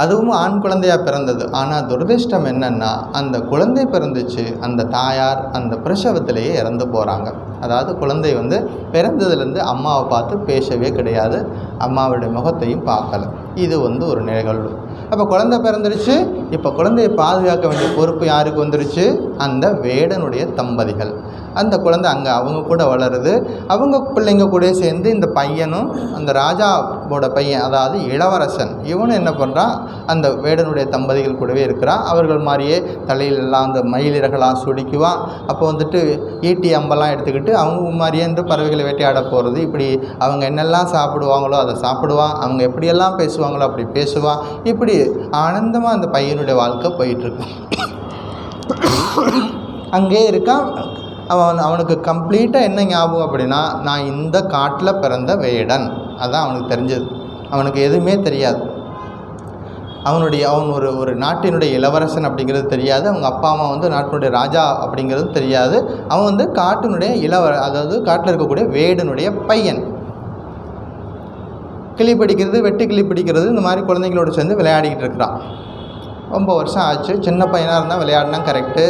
அதுவும் ஆண் குழந்தையாக பிறந்தது. ஆனால் துரதிர்ஷ்டம் என்னென்னா, அந்த குழந்தை பிறந்துச்சு, அந்த தாயார் அந்த பிரசவத்திலேயே இறந்து போகிறாங்க. அதாவது குழந்தை வந்து பிறந்ததுலேருந்து அம்மாவை பார்த்து பேசவே கிடையாது, அம்மாவுடைய முகத்தையும் பார்க்கல. இது வந்து ஒரு நிகழ்வு. அப்போ குழந்தை பிறந்துருச்சு. இப்போ குழந்தையை பாதுகாக்க வேண்டிய பொறுப்பு யாருக்கு வந்துருச்சு? அந்த வேடனுடைய தம்பதிகள். அந்த குழந்தை அங்கே அவங்க கூட வளருது. அவங்க பிள்ளைங்க கூட சேர்ந்து இந்த பையனும் அந்த ராஜாவோட பையன், அதாவது இளவரசன், இவனும் என்ன பண்ணுறான், அந்த வேடனுடைய தம்பதிகள் கூடவே இருக்கிறான். அவர்கள் மாதிரியே தலையிலெல்லாம் அந்த மயிலிறகெல்லாம் சுடிக்குவான். அப்போ வந்துட்டு ஈட்டி அம்பெல்லாம் எடுத்துக்கிட்டு அவங்க மாதிரியே என்று பறவைகளை வேட்டையாட போகிறது. இப்படி அவங்க என்னெல்லாம் சாப்பிடுவாங்களோ அதை சாப்பிடுவான், அவங்க எப்படியெல்லாம் பேசுவாங்களோ அப்படி பேசுவான். இப்படி ஆனந்தமாக அந்த பையனுடைய வாழ்க்கை போயிட்டுருக்கு. அங்கே இருக்கான் அவனுக்கு கம்ப்ளீட்டாக என்ன ஞாபகம் அப்படின்னா, நான் இந்த காட்டில் பிறந்த வேடன். அதுதான் அவனுக்கு தெரிஞ்சது. அவனுக்கு எதுவுமே தெரியாது. அவன் ஒரு நாட்டினுடைய இளவரசன் அப்படிங்கிறது தெரியாது. அவங்க அப்பா அம்மா வந்து நாட்டினுடைய ராஜா அப்படிங்கிறது தெரியாது. அவன் வந்து காட்டினுடைய அதாவது காட்டில் இருக்கக்கூடிய வேடனுடைய பையன். கிளி பிடிக்கிறது, வெட்டு கிளி பிடிக்கிறது, இந்த மாதிரி குழந்தைங்களோடு சேர்ந்து விளையாடிக்கிட்டு இருக்கிறான். ரொம்ப வருஷம் ஆச்சு. சின்ன பையனாக இருந்தால் விளையாடினா கரெக்டு.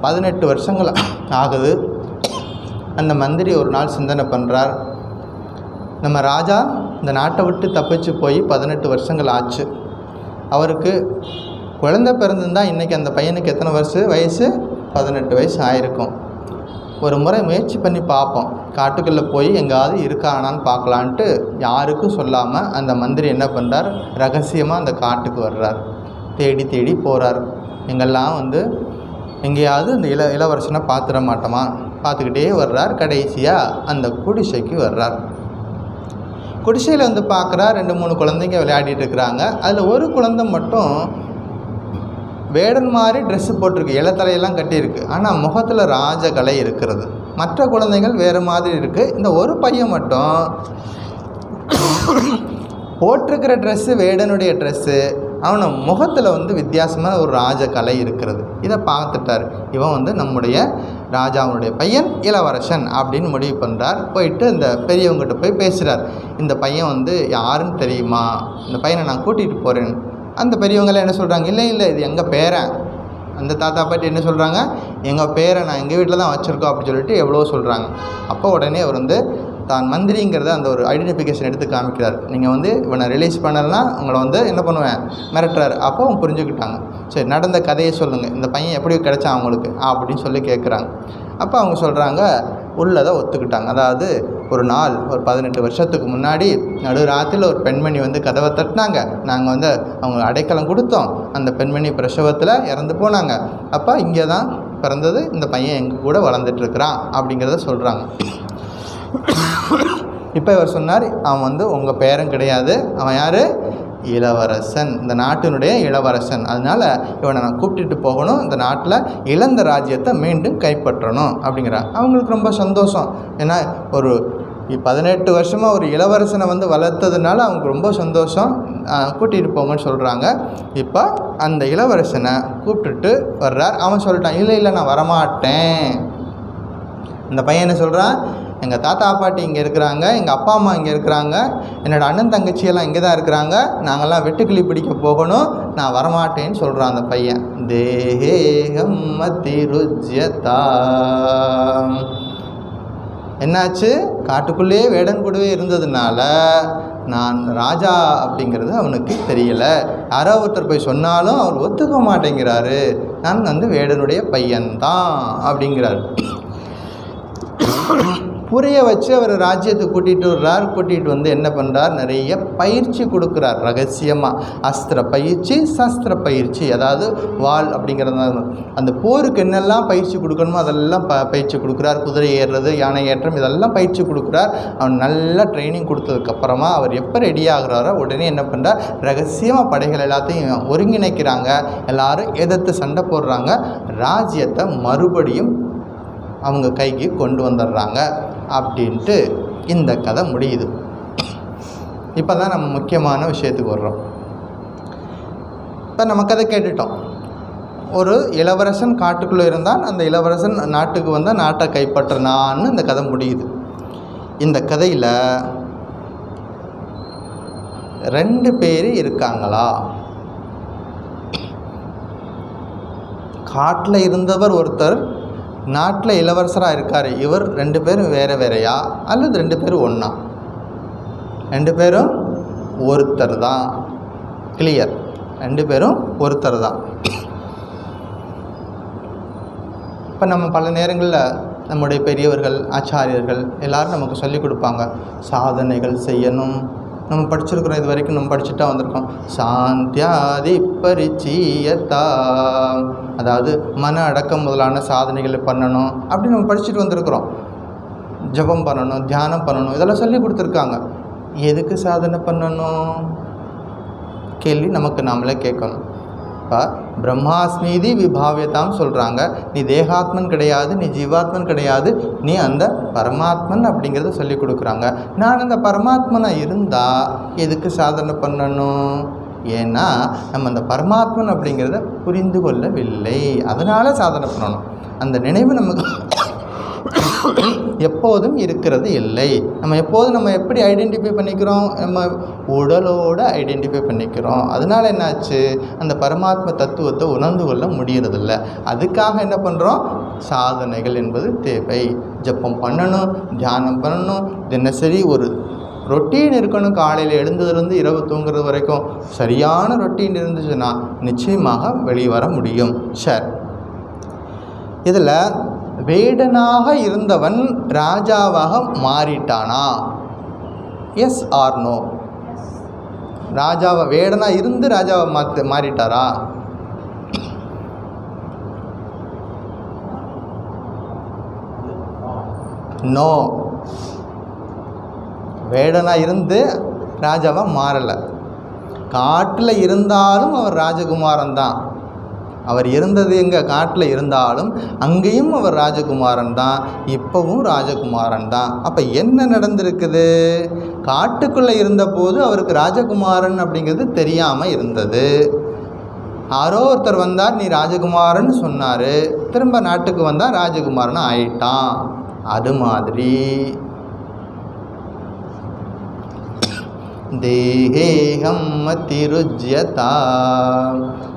18 வருஷங்கள் ஆகுது. அந்த மந்திரி ஒரு நாள் சிந்தனை பண்ணுறார், நம்ம ராஜா இந்த நாட்டை விட்டு தப்பிச்சு போய் 18 வருஷங்கள் ஆச்சு. அவருக்கு குழந்தை பிறந்திருந்தால் இன்றைக்கி அந்த பையனுக்கு எத்தனை வயசு? 18 வயசு ஆயிருக்கும். ஒரு முறை முயற்சி பண்ணி பார்ப்போம், காட்டுக்குள்ளே போய் எங்காவது இருக்கானான்னு பார்க்கலான்ட்டு யாருக்கும் சொல்லாமல் அந்த மந்திரி என்ன பண்ணுறார், ரகசியமாக அந்த காட்டுக்கு வர்றார். தேடி போகிறார். எங்கெல்லாம் வந்து எங்கேயாவது இந்த இளவரசனை பார்த்துட மாட்டோமா, பார்த்துக்கிட்டே வர்றார். கடைசியாக அந்த குடிசைக்கு வர்றார். குடிசையில் வந்து பார்க்குறா, 2-3 குழந்தைங்க விளையாடிட்டு இருக்கிறாங்க. அதில் ஒரு குழந்தை மட்டும் வேடன் மாதிரி ட்ரெஸ்ஸு போட்டிருக்கு, இளத்தலையெல்லாம் கட்டியிருக்கு. ஆனால் முகத்தில் ராஜகலை இருக்கிறது. மற்ற குழந்தைகள் வேறு மாதிரி இருக்குது. இந்த ஒரு பையன் மட்டும் போட்டிருக்கிற ட்ரெஸ்ஸு வேடனுடைய ட்ரெஸ்ஸு, அவனை முகத்தில் வந்து வித்தியாசமான ஒரு ராஜகலை இருக்கிறது. இதை பார்த்துட்டார். இவன் வந்து நம்முடைய ராஜாவுடைய பையன், இளவரசன் அப்படின்னு முடிவு பண்ணுறார். போயிட்டு இந்த பெரியவங்ககிட்ட போய் பேசுகிறார். இந்த பையன் வந்து யாருன்னு தெரியுமா, இந்த பையனை நான் கூட்டிகிட்டு போகிறேன். அந்த பெரியவங்களாம் என்ன சொல்கிறாங்க, இல்லை இது எங்கள் பேரன். அந்த தாத்தா பாட்டி என்ன சொல்கிறாங்க, எங்கள் பேரை நான் எங்கள் வீட்டில் தான் வச்சுருக்கோம் அப்படின்னு சொல்லிட்டு எவ்வளோ சொல்கிறாங்க. அப்போ உடனே அவர் வந்து தான் மந்திரிங்கிறத அந்த ஒரு ஐடென்டிஃபிகேஷன் எடுத்து காமிக்கிறார். நீங்கள் வந்து இவனை ரிலீஸ் பண்ணலைன்னா உங்களை வந்து என்ன பண்ணுவேன், மிரட்டுறாரு. அப்போ அவங்க புரிஞ்சுக்கிட்டாங்க. சரி, நடந்த கதையை சொல்லுங்கள், இந்த பையன் எப்படி கிடைச்சான் அவங்களுக்கு அப்படின்னு சொல்லி கேட்குறாங்க. அப்போ அவங்க சொல்கிறாங்க, உள்ளதை ஒத்துக்கிட்டாங்க. அதாவது ஒரு நாள் ஒரு 18 வருஷத்துக்கு முன்னாடி நடுராத்திரியில் ஒரு பெண்மணி வந்து கதவை தட்டினாங்க. நாங்கள் வந்து அவங்க அடைக்கலம் கொடுத்தோம். அந்த பெண்மணி பிரசவத்தில் இறந்து போனாங்க. அப்போ இங்கே தான் பிறந்தது, இந்த பையன் எங்கள் கூட வளர்ந்துட்டுருக்கிறான் அப்படிங்கிறத சொல்கிறாங்க. இப்போ இவர் சொன்னார், அவன் வந்து உங்கள் பேரன் கிடையாது, அவன் யார், இளவரசன், இந்த நாட்டினுடைய இளவரசன். அதனால் இவனை நான் கூப்பிட்டுட்டு போகணும், இந்த நாட்டில் இழந்த ராஜ்யத்தை மீண்டும் கைப்பற்றணும் அப்படிங்கிறான். அவங்களுக்கு ரொம்ப சந்தோஷம். ஏன்னா ஒரு 18 வருஷமாக ஒரு இளவரசனை வந்து வளர்த்ததுனால அவங்களுக்கு ரொம்ப சந்தோஷம். கூட்டிகிட்டு போங்கன்னு சொல்கிறாங்க. இப்போ அந்த இளவரசனை கூப்பிட்டுட்டு வர்றார். அவன் சொல்லிட்டான், இல்லை நான் வரமாட்டேன். இந்த பையன் என்ன சொல்கிறான், எங்கள் தாத்தா பாட்டி இங்கே இருக்கிறாங்க, எங்கள் அப்பா அம்மா இங்கே இருக்கிறாங்க, என்னோடய அண்ணன் தங்கச்சியெல்லாம் இங்கே தான் இருக்கிறாங்க, நாங்கள்லாம் வெட்டுக்கிளி பிடிக்க போகணும், நான் வரமாட்டேன்னு சொல்கிறான் அந்த பையன். தேஹேகம் மதிருஜ்யதா. என்னாச்சு, காட்டுக்குள்ளேயே வேடன் கூடவே இருந்ததுனால நான் ராஜா அப்படிங்கிறது அவனுக்கு தெரியலை. யாரோ ஒருத்தர் போய் சொன்னாலும் அவர் ஒத்துக்க மாட்டேங்கிறாரு, நான் வந்து வேடனுடைய பையன்தான் அப்படிங்கிறார். புரிய வச்சு அவர் ராஜ்யத்துக்கு கூட்டிகிட்டு வர்றார். கூட்டிகிட்டு வந்து என்ன பண்ணுறார், நிறைய பயிற்சி கொடுக்குறார் ரகசியமாக. அஸ்திர பயிற்சி, சஸ்திர பயிற்சி, அதாவது வாள் அப்படிங்கிறது, அந்த போருக்கு என்னெல்லாம் பயிற்சி கொடுக்கணுமோ அதெல்லாம் பயிற்சி கொடுக்குறார். குதிரை ஏறுறது, யானை ஏற்றம், இதெல்லாம் பயிற்சி கொடுக்குறார். அவன் நல்லா ட்ரைனிங் கொடுத்ததுக்கப்புறமா அவர் எப்போ ரெடி ஆகுறாரோ உடனே என்ன பண்ணுறார், ரகசியமாக படைகள் எல்லாத்தையும் ஒருங்கிணைக்கிறாங்க. எல்லோரும் எதிர்த்து சண்டை போடுறாங்க. ராஜ்யத்தை மறுபடியும் அவங்க கைக்கு கொண்டு வந்துடுறாங்க அப்படின்ட்டு இந்த கதை முடியுது. இப்போ தான் நம்ம முக்கியமான விஷயத்துக்கு வர்றோம். இப்போ நம்ம கதை கேட்டுட்டோம். ஒரு இளவரசன் காட்டுக்குள்ளே இருந்தால் அந்த இளவரசன் நாட்டுக்கு வந்தால் நாட்டை கைப்பற்றினான்னு இந்த கதை முடியுது. இந்த கதையில் 2 பேர் இருக்காங்களா? காட்டில் இருந்தவர் ஒருத்தர், நாட்டில் இளவரசராக இருக்கார். இவர் 2 பேரும் வேறையா அல்லது 2 பேரும் ஒன்றா? 2 பேரும் ஒருத்தர் தான் கிளியர், 2 பேரும் ஒருத்தர் தான். இப்போ நம்ம பல நேரங்களில் நம்முடைய பெரியவர்கள், ஆச்சாரியர்கள் எல்லோரும் நமக்கு சொல்லிக் கொடுப்பாங்க, சாதனைகள் செய்யணும். நம்ம படிச்சிருக்கிறோம், இது வரைக்கும் நம்ம படிச்சுட்டா வந்திருக்கோம். சாந்தியாதி பரிச்சீயத்தா, அதாவது மன அடக்கம் முதலான சாதனைகளை பண்ணணும் அப்படி நம்ம படிச்சுட்டு வந்திருக்கிறோம். ஜபம் பண்ணணும், தியானம் பண்ணணும், இதெல்லாம் சொல்லி கொடுத்துருக்காங்க. எதுக்கு சாதனை பண்ணணும் கேள்வி நமக்கு நாமளே கேட்கணும். இப்போ பிரம்மாஸ்மீதி விபாவியதான்னு சொல்கிறாங்க. நீ தேகாத்மன் கிடையாது, நீ ஜீவாத்மன் கிடையாது, நீ அந்த பரமாத்மன் அப்படிங்கிறத சொல்லி கொடுக்குறாங்க. நான் அந்த பரமாத்மனாக இருந்தால் எதுக்கு சாதனை பண்ணணும்? ஏன்னா நம்ம அந்த பரமாத்மன் அப்படிங்கிறத புரிந்து கொள்ளவில்லை, அதனால் சாதனை பண்ணணும். அந்த நினைவு நமக்கு எப்போதும் இருக்கிறது இல்லை. நம்ம எப்படி ஐடென்டிஃபை பண்ணிக்கிறோம்? நம்ம உடலோடு ஐடென்டிஃபை பண்ணிக்கிறோம். அதனால் என்னாச்சு, அந்த பரமாத்ம தத்துவத்தை உணர்ந்து கொள்ள முடியறதில்ல. அதுக்காக என்ன பண்ணுறோம்? சாதனைகள் என்பது தேவை. ஜப்பம் பண்ணணும், தியானம் பண்ணணும், தினசரி ஒரு ரொட்டீன் இருக்கணும். காலையில் எழுந்ததுலேருந்து இரவு தூங்குறது வரைக்கும் சரியான ரொட்டீன் இருந்துச்சுன்னா நிச்சயமாக வெளியே வர முடியும். சரி, இதில் வேடனாக இருந்தவன் ராஜாவாக மாறிட்டானா? S R no? ராஜாவை வேடனாக இருந்து ராஜாவை மாறிட்டாரா? நோ, வேடனாக இருந்து ராஜாவாக மாறலை. காட்டில் இருந்தாலும் அவர் ராஜகுமாரன் தான். அவர் இருந்தது எங்கே? காட்டில் இருந்தாலும் அங்கேயும் அவர் ராஜகுமாரன் தான், இப்போவும் ராஜகுமாரன் தான். அப்போ என்ன நடந்திருக்குது? காட்டுக்குள்ளே இருந்தபோது அவருக்கு ராஜகுமாரன் அப்படிங்கிறது தெரியாமல் இருந்தது. யாரோ ஒருத்தர் வந்தார், நீ ராஜகுமாரன் சொன்னார், திரும்ப நாட்டுக்கு வந்தால் ராஜகுமாரன் ஆயிட்டான். அது மாதிரி தேகேகம் மதிருஜ்யதா,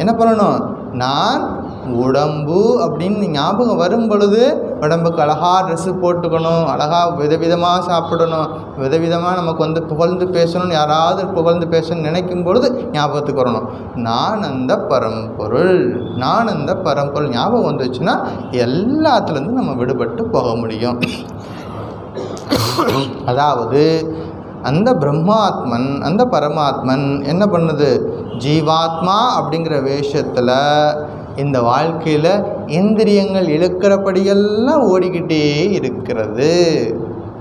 என்ன பண்ணணும்? நான் உடம்பு அப்படின்னு ஞாபகம் வரும் பொழுது உடம்புக்கு அழகாக ட்ரெஸ்ஸு போட்டுக்கணும், அழகாக விதவிதமாக சாப்பிடணும், விதவிதமாக நமக்கு புகழ்ந்து பேசணும்னு யாராவது புகழ்ந்து பேசணும்னு நினைக்கும் பொழுது ஞாபகத்துக்கு வரணும், நான் அந்த பரம்பொருள், நான் அந்த பரம்பொருள் ஞாபகம் வந்துச்சுன்னா எல்லாத்துலேருந்து நம்ம விடுபட்டு போக முடியும். அதாவது அந்த பிரம்மாத்மன், அந்த பரமாத்மன் என்ன பண்ணுது? ஜீவாத்மா அப்படிங்கிற வேஷத்தில் இந்த வாழ்க்கையில் இந்திரியங்கள் இழுக்கிறபடியெல்லாம் ஓடிக்கிட்டே இருக்கிறது.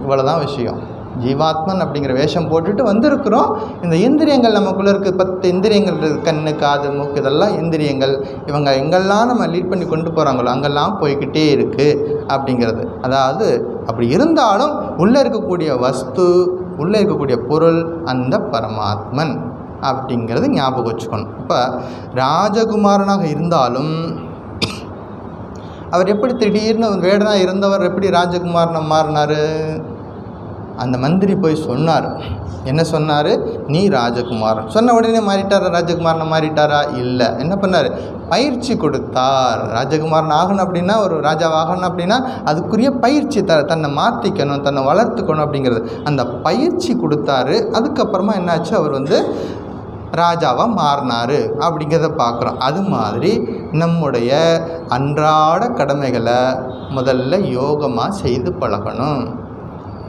இவ்வளோதான் விஷயம். ஜீவாத்மன் அப்படிங்கிற வேஷம் போட்டுட்டு வந்திருக்கிறோம். இந்த இந்திரியங்கள் நமக்குள்ளே இருக்குது, 10 இந்திரியங்கள் இருக்குது, கண்ணு, காது, மூக்கு, இதெல்லாம் இந்திரியங்கள். இவங்க எங்கெல்லாம் நம்ம லீட் பண்ணி கொண்டு போகிறாங்களோ அங்கெல்லாம் போய்கிட்டே இருக்குது அப்படிங்கிறது. அதாவது அப்படி இருந்தாலும் உள்ளே இருக்கக்கூடிய வஸ்து, உள்ளே இருக்கக்கூடிய பொருள் அந்த பரமாத்மன் அப்படிங்கிறது ஞாபகம் வச்சுக்கணும். இப்போ ராஜகுமாரனாக இருந்தாலும் அவர் எப்படி திடீர்னு வேடனாக இருந்தவர் எப்படி ராஜகுமாரனை மாறினார்? அந்த மந்திரி போய் சொன்னார். என்ன சொன்னார்? நீ ராஜகுமாரன். சொன்ன உடனே மாறிட்டாரா? ராஜகுமாரனை மாறிட்டாரா? இல்லை. என்ன பண்ணார்? பயிற்சி கொடுத்தார். ராஜகுமாரன் ஆகணும் அப்படின்னா, ஒரு ராஜாவாகணும் அப்படின்னா அதுக்குரிய பயிற்சி தன்னை மாற்றிக்கணும், தன்னை வளர்த்துக்கணும் அப்படிங்கிறது. அந்த பயிற்சி கொடுத்தாரு. அதுக்கப்புறமா என்னாச்சு? அவர் ராஜாவாக மாறினார் அப்படிங்கிறத பார்க்குறோம். அது மாதிரி நம்முடைய அன்றாட கடமைகளை முதல்ல யோகமாக செய்து பழகணும்.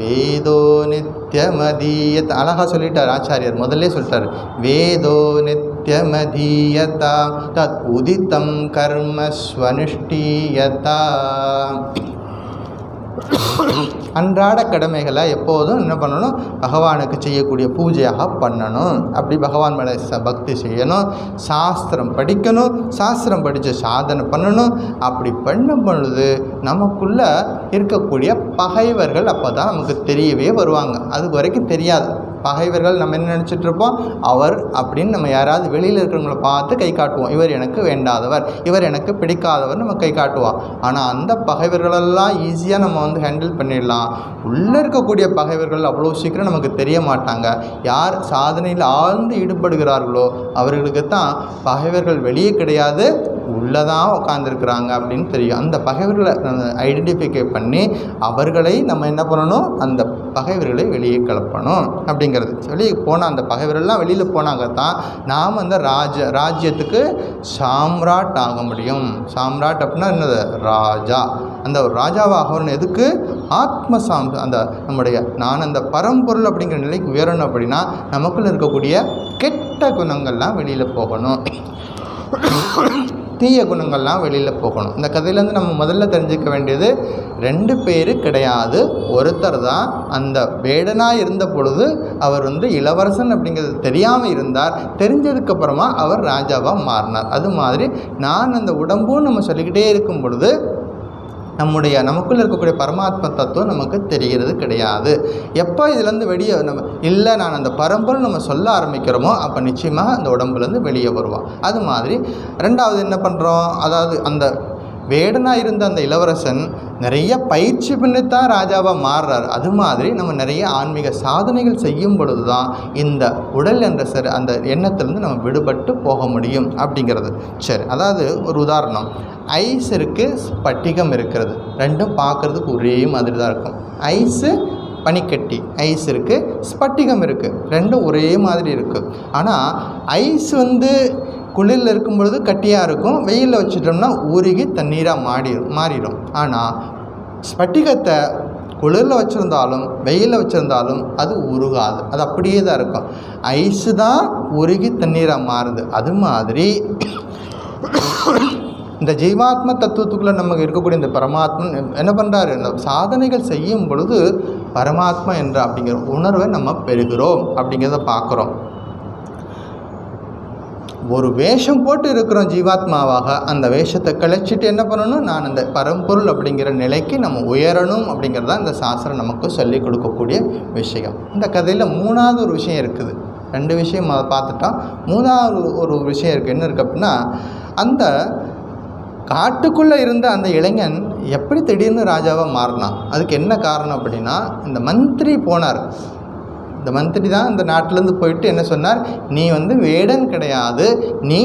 வேதோ நித்யமதீயத், அழகாக சொல்லிட்டார் ஆச்சாரியர், முதல்ல சொல்லிட்டார். வேதோ நித்யமதீயதா தத் உதித்தம் கர்ம ஸ்வனுஷ்டீயதா. அன்றாட கடமைகளை எப்போதும் என்ன பண்ணணும்? பகவானுக்கு செய்யக்கூடிய பூஜையாக பண்ணணும். அப்படி பகவான் மேலே பக்தி செய்யணும், சாஸ்திரம் படிக்கணும், சாஸ்திரம் படித்து சாதனை பண்ணணும். அப்படி பண்ணும் பொழுது நமக்குள்ளே இருக்கக்கூடிய பகைவர்கள் அப்போ தான் நமக்கு தெரியவே வருவாங்க. அது வரைக்கும் தெரியாது. பகைவர்கள் நம்ம என்ன நினச்சிட்ருப்போம்? அவர் அப்படின்னு நம்ம யாராவது வெளியில் இருக்கிறவங்கள பார்த்து கை காட்டுவோம். இவர் எனக்கு வேண்டாதவர், இவர் எனக்கு பிடிக்காதவர் நம்ம கை காட்டுவோம். ஆனால் அந்த பகைவர்களெல்லாம் ஈஸியாக நம்ம ஹேண்டில் பண்ணிடலாம். உள்ளே இருக்கக்கூடிய பகைவர்கள் அவ்வளோ சீக்கிரம் நமக்கு தெரிய மாட்டாங்க. யார் சாதனையில் ஆழ்ந்து ஈடுபடுகிறார்களோ அவர்களுக்கு தான் பகைவர்கள் வெளியே கிடையாது, உள்ளதான் உட்காந்துருக்குறாங்க அப்படின்னு தெரியும். அந்த பகைவர்களை ஐடென்டிஃபை பண்ணி அவர்களை நம்ம என்ன பண்ணணும், அந்த பகைவர்களை வெளியே கிளப்பணும் அப்படிங்கிறது. வெளியே போனால் அந்த பகைவர்கள்லாம் வெளியில் போனாங்க தான் நாம் அந்த ராஜ்யத்துக்கு சாம்ராட் ஆக முடியும். சாம்ராட் அப்படின்னா என்னது, ராஜா. அந்த ஒரு ராஜாவாகணும் எதுக்கு, அந்த நம்முடைய நான் அந்த பரம்பொருள் அப்படிங்கிற நிலைக்கு உயரணும். அப்படின்னா நமக்குள்ள இருக்கக்கூடிய கெட்ட குணங்கள்லாம் வெளியில் போகணும், தீய குணங்கள்லாம் வெளியில் போகணும். இந்த கதையிலேருந்து நம்ம முதல்ல தெரிஞ்சுக்க வேண்டியது 2 பேர் கிடையாது, ஒருத்தர் தான். அந்த வேடனாக இருந்த பொழுது அவர் இளவரசன் அப்படிங்கிறது தெரியாமல் இருந்தார். தெரிஞ்சதுக்கப்புறமா அவர் ராஜாவாக மாறினார். அது மாதிரி நான் அந்த உடம்பும் நம்ம சொல்லிக்கிட்டே இருக்கும் பொழுது நமக்குள்ளே இருக்கக்கூடிய பரமாத்ம தத்துவம் நமக்கு தெரிகிறது கிடையாது. எப்போ இதுலேருந்து வெளியே நம்ம இல்லை நான் அந்த பரம்பொருள் நம்ம சொல்ல ஆரம்பிக்கிறோமோ அப்போ நிச்சயமாக அந்த உடம்புலேருந்து வெளியே வருவோம். அது மாதிரி 2வது என்ன பண்ணுறோம், அதாவது அந்த வேடனாக இருந்த அந்த இளவரசன் நிறைய பயிற்சி பண்ணித்தான் ராஜாவாக மாறுறார். அது மாதிரி நம்ம நிறைய ஆன்மீக சாதனைகள் செய்யும் பொழுது தான் இந்த உடல் என்ற அந்த எண்ணத்திலேருந்து நம்ம விடுபட்டு போக முடியும் அப்படிங்கிறது. சரி, அதாவது ஒரு உதாரணம், ஐஸ் இருக்குது, ஸ்பட்டிகம் இருக்கிறது. ரெண்டும் பார்க்குறதுக்கு ஒரே மாதிரி தான் இருக்கும். ஐஸு பனிக்கட்டி, ஐஸ் இருக்குது, ஸ்பட்டிகம் இருக்குது, ரெண்டும் ஒரே மாதிரி இருக்குது. ஆனால் ஐஸ் குளிரில் இருக்கும் பொழுது கட்டியாக இருக்கும், வெயிலில் வச்சுட்டோம்னா உருகி தண்ணீராக மாறிடும். ஆனால் ஸ்பட்டிகத்தை குளிரில் வச்சுருந்தாலும் வெயிலில் வச்சுருந்தாலும் அது உருகாது, அது அப்படியே தான் இருக்கும். ஐஸு தான் உருகி தண்ணீராக மாறுது. அது மாதிரி இந்த ஜீவாத்ம தத்துவத்துக்குள்ளே நமக்கு இருக்கக்கூடிய இந்த பரமாத்மன் என்ன பண்ணுறாரு, இந்த சாதனைகள் செய்யும் பொழுது பரமாத்மா என்ற அப்படிங்கிற உணர்வை நம்ம பெறுகிறோம் அப்படிங்கிறத பார்க்குறோம். ஒரு வேஷம் போட்டு இருக்கிறோம் ஜீவாத்மாவாக, அந்த வேஷத்தை கழிச்சிட்டு என்ன பண்ணணும், நான் அந்த பரம்பொருள் அப்படிங்கிற நிலைக்கு நம்ம உயரணும் அப்படிங்கிறது தான் இந்த சாஸ்திரம் நமக்கு சொல்லிக் கொடுக்கக்கூடிய விஷயம். இந்த கதையில் 3வது ஒரு விஷயம் இருக்குது. 2 விஷயம் பார்த்துட்டோம். 3வது ஒரு விஷயம் இருக்குது. என்ன இருக்குது அப்படின்னா, அந்த காட்டுக்குள்ளே இருந்த அந்த இளைஞன் எப்படி திடீர்னு ராஜாவாக மாறினான். அதுக்கு என்ன காரணம் அப்படின்னா, இந்த மந்திரி போனார். இந்த மந்திரி தான் இந்த நாட்டிலேருந்து போயிட்டு என்ன சொன்னார், நீ வேடன் கிடையாது, நீ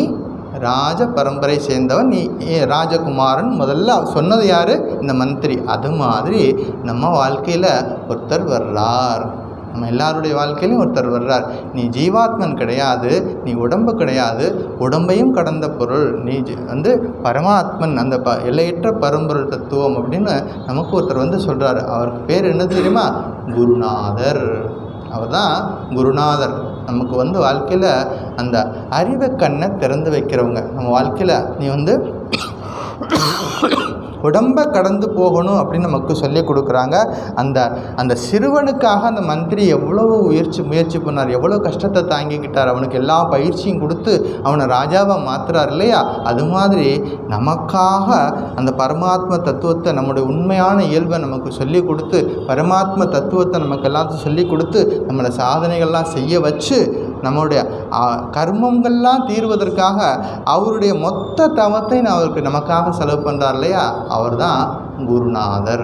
ராஜ பரம்பரை சேர்ந்தவன், நீ ராஜகுமாரன். முதல்ல சொன்னது யார், இந்த மந்திரி. அது மாதிரி நம்ம வாழ்க்கையில் ஒருத்தர் வர்றார், நம்ம எல்லாருடைய வாழ்க்கையிலையும் ஒருத்தர் வர்றார். நீ ஜீவாத்மன் கிடையாது, நீ உடம்பு கிடையாது, உடம்பையும் கடந்த பொருள், நீ பரமாத்மன், அந்த எல்லையற்ற பரம்பொருள் தத்துவம் அப்படின்னு நமக்கு ஒருத்தர் சொல்கிறார். அவருக்கு பேர் என்ன தெரியுமா, குருநாதர். அவர் தான் குருநாதர். நமக்கு வாழ்க்கையில் அந்த அறிவு கண்ணை திறந்து வைக்கிறவங்க. நம்ம வாழ்க்கையில் நீ உடம்பை கடந்து போகணும் அப்படின்னு நமக்கு சொல்லி கொடுக்குறாங்க. அந்த சிறுவனுக்காக அந்த மந்திரி எவ்வளோ முயற்சி பண்ணார், எவ்வளோ கஷ்டத்தை தாங்கிக்கிட்டார், அவனுக்கு எல்லா பயிற்சியும் கொடுத்து அவனை ராஜாவாக மாற்றுறார் இல்லையா. அது மாதிரி நமக்காக அந்த பரமாத்ம தத்துவத்தை, நம்முடைய உண்மையான இயல்பை நமக்கு சொல்லி கொடுத்து, பரமாத்ம தத்துவத்தை நமக்கு எல்லாத்தையும் சொல்லி கொடுத்து, நம்மளை சாதனைகள்லாம் செய்ய வச்சு, நம்மளுடைய கர்மங்கள்லாம் தீர்வதற்காக அவருடைய மொத்த தவத்தை அவருக்கு நமக்காக செலவு பண்ணுறார் இல்லையா. அவர் தான் குருநாதர்.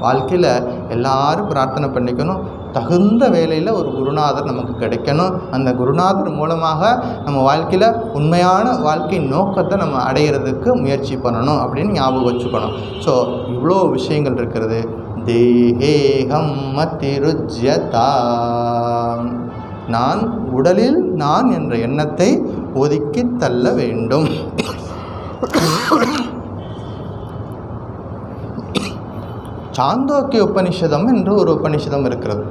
வாழ்க்கையில் எல்லாரும் பிரார்த்தனை பண்ணிக்கணும், தகுந்த வேலையில் ஒரு குருநாதர் நமக்கு கிடைக்கணும். அந்த குருநாதர் மூலமாக நம்ம வாழ்க்கையில் உண்மையான வாழ்க்கை நோக்கத்தை நம்ம அடையிறதுக்கு முயற்சி பண்ணணும் அப்படின்னு ஞாபகம் வச்சுக்கணும். ஸோ இவ்வளோ விஷயங்கள் இருக்கிறது. தேகேகம் மதிருஜ்யதா, நான் உடலில் நான் என்ற எண்ணத்தை ஒதுக்கி தள்ள வேண்டும். சாந்தோக்கிய உபனிஷதம் என்று ஒரு உபனிஷதம் இருக்கிறது.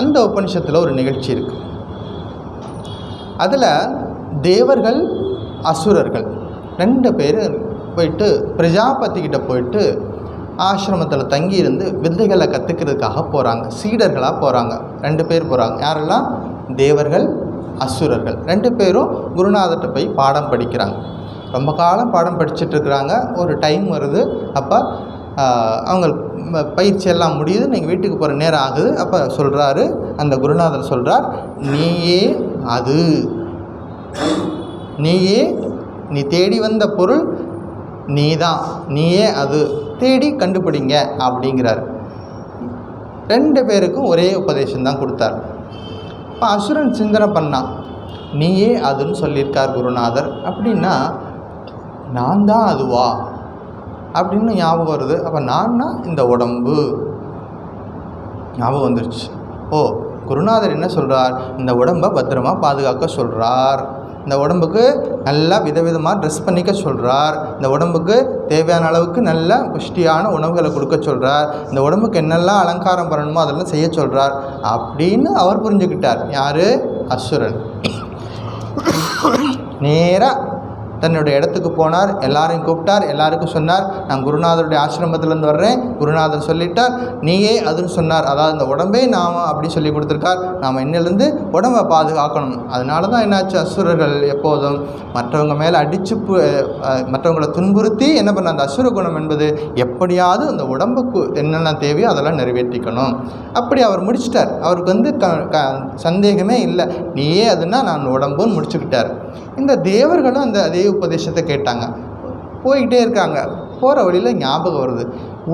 அந்த உபனிஷத்தில் ஒரு நிகழ்ச்சி இருக்குது. அதில் தேவர்கள் அசுரர்கள் 2 பேர் போயிட்டு பிரஜாபதிக்கிட்ட போயிட்டு ஆசிரமத்தில் தங்கியிருந்து வித்தைகளை கற்றுக்கிறதுக்காக போகிறாங்க. சீடர்களாக போகிறாங்க. 2 பேர் போகிறாங்க. யாரெல்லாம், தேவர்கள் அசுரர்கள். 2 பேரும் குருநாதர்கிட்ட போய் பாடம் படிக்கிறாங்க. ரொம்ப காலம் பாடம் படிச்சுட்ருக்குறாங்க. ஒரு டைம் வருது, அப்போ அவங்க பயிற்சியெல்லாம் முடியுது, நீங்கள் வீட்டுக்கு போகிற நேரம் ஆகுது. அப்போ சொல்கிறாரு, அந்த குருநாதர் சொல்கிறார், நீயே அது, நீ தேடி வந்த பொருள் நீதான், நீயே அது, தேடி கண்டுபிடிங்க அப்படிங்கிறார். 2 பேருக்கும் ஒரே உபதேசம்தான் கொடுத்தார். இப்போ அசுரன் சிந்தனை பண்ணான், நீயே அதுன்னு சொல்லியிருக்கார் குருநாதர். அப்படின்னா நான் தான் அதுவா அப்படின்னு ஞாபகம் வருது. அப்போ நான்னா இந்த உடம்பு ஞாபகம் வந்துருச்சு. ஓ, குருநாதர் என்ன சொல்கிறார்? இந்த உடம்பை பத்திரமா பாதுகாக்க சொல்கிறார். இந்த உடம்புக்கு நல்லா விதவிதமாக ட்ரெஸ் பண்ணிக்க சொல்கிறார். இந்த உடம்புக்கு தேவையான அளவுக்கு நல்ல புஷ்டியான உணவுகளை கொடுக்க சொல்கிறார். இந்த உடம்புக்கு என்னெல்லாம் அலங்காரம் பண்ணணுமோ அதெல்லாம் செய்ய சொல்கிறார் அப்படின்னு அவர் புரிஞ்சுக்கிட்டார். யார்? அசுரன். நேராக தன்னுடைய இடத்துக்கு போனார். எல்லாரையும் கூப்பிட்டார். எல்லாருக்கும் சொன்னார், நான் குருநாதருடைய ஆசிரமத்திலேருந்து வர்றேன். குருநாதர் சொல்லிட்டார், நீயே அதுன்னு சொன்னார். அதாவது இந்த உடம்பே நாம் அப்படி சொல்லி கொடுத்துருக்கார். நாம் இன்னிலேருந்து உடம்பை பாதுகாக்கணும். அதனால தான் என்னாச்சு, அசுரர்கள் எப்போதும் மற்றவங்க மேலே அடித்து மற்றவங்களை துன்புறுத்தி என்ன பண்ண, அந்த அசுர குணம் என்பது எப்படியாவது அந்த உடம்புக்கு என்னென்ன தேவையோ அதெல்லாம் நிறைவேற்றிக்கணும். அப்படி அவர் முடிச்சிட்டார். அவருக்கு வந்து சந்தேகமே இல்லை. நீயே அதுன்னா நான் உடம்புன்னு முடிச்சுக்கிட்டார். இந்த தேவர்களும் அதே உபதேசத்தை கேட்டாங்க. போய்கிட்டே இருக்காங்க. போகிற வழியில் ஞாபகம் வருது,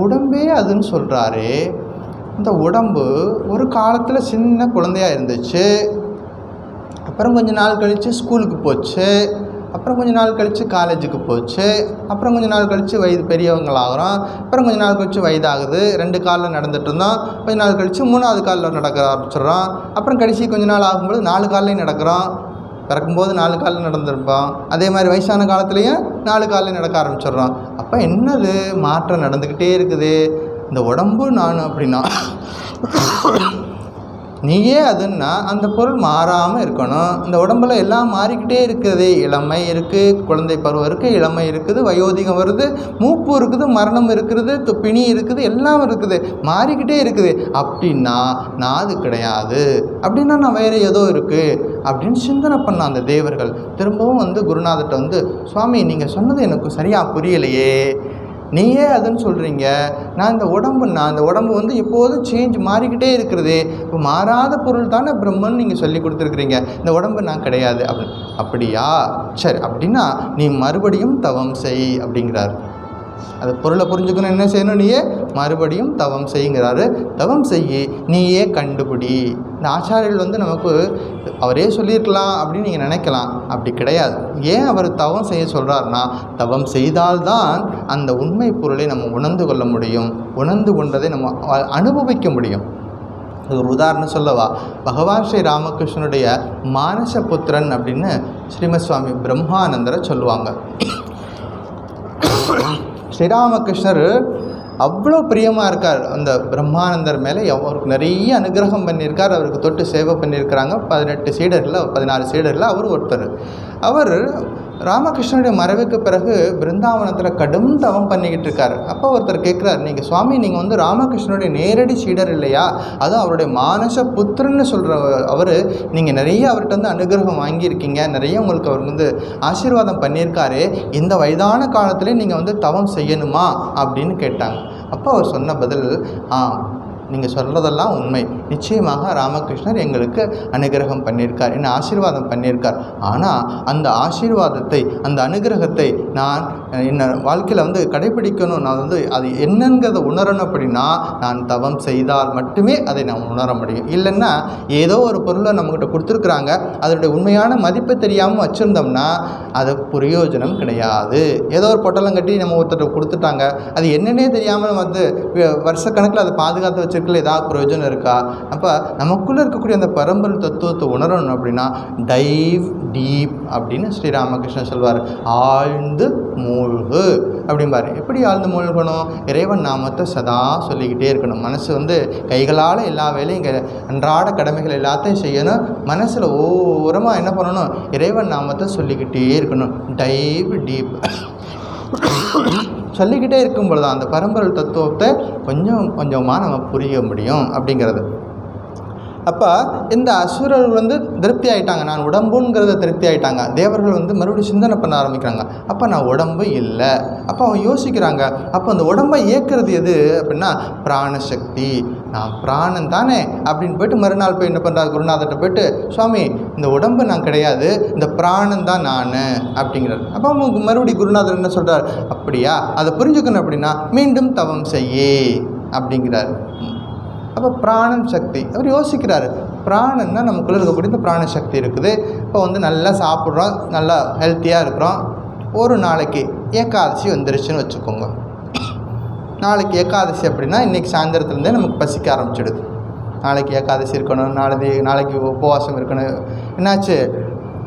உடம்பே அதுன்னு சொல்கிறாரு. இந்த உடம்பு ஒரு காலத்தில் சின்ன குழந்தையாக இருந்துச்சு. அப்புறம் கொஞ்ச நாள் கழித்து ஸ்கூலுக்கு போச்சு. அப்புறம் கொஞ்ச நாள் கழித்து காலேஜுக்கு போச்சு. அப்புறம் கொஞ்ச நாள் கழித்து வயது பெரியவங்களாகிறோம். அப்புறம் கொஞ்ச நாள் கழித்து வயதாகுது. 2 காலில் நடந்துகிட்டு இருந்தோம். கொஞ்ச நாள் கழித்து 3வது காலில் நடக்க ஆரம்பிச்சிடுறோம். அப்புறம் கடைசி கொஞ்ச நாள் ஆகும்போது 4 கால்லையும் நடக்கிறோம். பிறக்கும்போது 4 காலில் நடந்திருப்போம். அதே மாதிரி வயசான காலத்துலேயும் 4 காலில் நடக்க ஆரம்பிச்சிடுறோம். அப்போ என்னது மாற்றம் நடந்துக்கிட்டே இருக்குது. இந்த உடம்பு நான் அப்படின்னா நீயே அதுன்னா அந்த பொருள் மாறாமல் இருக்கணும். இந்த உடம்புல எல்லாம் மாறிக்கிட்டே இருக்குது. இளமை இருக்குது, குழந்தை பருவம் இருக்குது, இளமை இருக்குது, வயோதிகம் வருது, மூப்பு இருக்குது, மரணம் இருக்கிறது, பிணி இருக்குது, எல்லாம் இருக்குது, மாறிக்கிட்டே இருக்குது. அப்படின்னா நான் அது கிடையாது, அப்படின்னா நான் வேறு ஏதோ இருக்குது அப்படின்னு சிந்தனை பண்ண அந்த தேவர்கள் திரும்பவும் குருநாதர்கிட்ட சுவாமி, நீங்கள் சொன்னது எனக்கு சரியாக புரியலையே, நீயே அதுன்னு சொல்கிறீங்க. நான் இந்த உடம்பு எப்போதும் சேஞ்ச் மாறிக்கிட்டே இருக்கிறது. இப்போ மாறாத பொருள் தானே பிரம்மன் நீங்கள் சொல்லி கொடுத்துருக்குறீங்க. இந்த உடம்பு நான் கிடையாது அப்படியா? சரி, அப்படின்னா நீ மறுபடியும் தவம் செய் அப்படிங்கிறார். அது பொருளை புரிஞ்சுக்கணும், என்ன செய்யணும்? நீயே மறுபடியும் தவம் செய்யுங்கிறாரு. தவம் செய்யி, நீயே கண்டுபிடி. இந்த ஆச்சாரியர்கள் நமக்கு அவரே சொல்லியிருக்கலாம் அப்படின்னு நீங்கள் நினைக்கலாம். அப்படி கிடையாது. ஏன் அவர் தவம் செய்ய சொல்கிறாருன்னா, தவம் செய்தால்தான் அந்த உண்மை பொருளை நம்ம உணர்ந்து கொள்ள முடியும். உணர்ந்து கொண்டதை நம்ம அனுபவிக்க முடியும். ஒரு உதாரணம் சொல்லவா? பகவான் ஸ்ரீ ராமகிருஷ்ணனுடைய மானச புத்திரன் அப்படின்னு ஸ்ரீமத் சுவாமி பிரம்மானந்தரை சொல்லுவாங்க. ஸ்ரீராமகிருஷ்ணர் அவ்வளோ பிரியமாக இருக்கார் அந்த பிரம்மானந்தர் மேலே. அவருக்கு நிறைய அனுகிரகம் பண்ணியிருக்கார். அவருக்கு தொட்டு சேவை பண்ணியிருக்கிறாங்க. 18 சீடரில் 16 சீடரில் அவர் ஒருத்தர். அவர் ராமகிருஷ்ணனுடைய மறைவுக்கு பிறகு பிருந்தாவனத்தில் கடும் தவம் பண்ணிக்கிட்டு இருக்கார். அப்போ ஒருத்தர் கேட்குறார், நீங்கள் சுவாமி, நீங்கள் ராமகிருஷ்ணனுடைய நேரடி சீடர் இல்லையா? அதுவும் அவருடைய மானச புத்திரன்னு சொல்கிற அவர், நீங்கள் நிறைய அவர்கிட்ட அனுகிரகம் வாங்கியிருக்கீங்க, நிறைய உங்களுக்கு அவர் ஆசீர்வாதம் பண்ணியிருக்காரு. இந்த வயதான காலத்திலே நீங்கள் தவம் செய்யணுமா அப்படின்னு கேட்டாங்க. அப்போ அவர் சொன்ன பதில், நீங்கள் சொல்கிறதெல்லாம் உண்மை. நிச்சயமாக ராமகிருஷ்ணர் எங்களுக்கு அனுகிரகம் பண்ணியிருக்கார், என்னை ஆசீர்வாதம் பண்ணியிருக்கார். ஆனால் அந்த ஆசீர்வாதத்தை, அந்த அனுகிரகத்தை நான் என்ன வாழ்க்கையில் கடைபிடிக்கணும். நான் அது என்னங்கிறத உணரணும். அப்படின்னா நான் தவம் செய்தால் மட்டுமே அதை நான் உணர முடியும். இல்லைன்னா ஏதோ ஒரு பொருளை நம்மக்கிட்ட கொடுத்துருக்குறாங்க, அதனுடைய உண்மையான மதிப்பை தெரியாமல் வச்சுருந்தோம்னா அது பிரயோஜனம் கிடையாது. ஏதோ ஒரு பொட்டலம் கட்டி நம்ம ஒருத்தர் கொடுத்துட்டாங்க, அது என்னன்னே தெரியாமல் வருஷக்கணக்கில் அதை பாதுகாத்து வச்சு ஏதாவது பிரயோஜனம் இருக்கா? அப்போ நமக்குள்ளே இருக்கக்கூடிய அந்த பரம்பொருள் தத்துவத்தை உணரணும். அப்படின்னா டைவ் டீப் அப்படின்னு ஸ்ரீராமகிருஷ்ணன் சொல்வார். ஆழ்ந்து மூழ்கு அப்படிம்பார். எப்படி ஆழ்ந்து மூழ்கணும்? இறைவன் நாமத்தை சதா சொல்லிக்கிட்டே இருக்கணும். மனசு கைகளால் எல்லா வேலையும் இங்கே அன்றாட கடமைகள் எல்லாத்தையும் செய்யணும். மனசில் ஓரமாக என்ன பண்ணணும்? இறைவன் நாமத்தை சொல்லிக்கிட்டே இருக்கணும். டைவ் டீப் சொல்லிக்கிட்டே இருக்கும் பொழுது அந்த பரம்பொருள் தத்துவத்தை கொஞ்சம் கொஞ்சமாக நம்ம புரிய முடியும் அப்படிங்கிறது. அப்போ இந்த அசுரர்கள் திருப்தி ஆகிட்டாங்க. நான் உடம்புங்கிறத திருப்தி ஆகிட்டாங்க. தேவர்கள் மறுபடியும் சிந்தனை பண்ண ஆரம்பிக்கிறாங்க. அப்போ நான் உடம்பு இல்லை. அப்போ அவங்க யோசிக்கிறாங்க, அப்போ அந்த உடம்பை இயக்கிறது எது அப்படின்னா பிராணசக்தி. நான் பிராணன் தானே அப்படின்னு போய்ட்டு மறுநாள் போய் என்ன பண்ணுறாரு? குருநாதர்கிட்ட போய்ட்டு, சுவாமி, இந்த உடம்பு நான் கிடையாது, இந்த பிராணன் தான் நான் அப்படிங்கிறார். அப்போ அவங்க மறுபடியும் குருநாதர் என்ன சொல்கிறார்? அப்படியா, அதை புரிஞ்சுக்கணும் அப்படின்னா மீண்டும் தவம் செய்யே அப்படிங்கிறார். அப்போ பிராணன் சக்தி அவர் யோசிக்கிறாரு. பிராணன்னா நமக்குள்ளே இருக்கக்கூடிய இந்த பிராணசக்தி இருக்குது. இப்போ நல்லா சாப்பிட்றோம், நல்லா ஹெல்த்தியாக இருக்கிறோம், ஒரு நாளைக்கு ஏகாதசி வந்துருச்சுன்னு வச்சுக்கோங்க. நாளைக்கு ஏகாதசி அப்படின்னா இன்றைக்கி சாயந்தரத்துலேருந்தே நமக்கு பசிக்க ஆரம்பிச்சிடுது. நாளைக்கு ஏகாதசி இருக்கணும், நாளைக்கு உபவாசம் இருக்கணும். என்னாச்சு,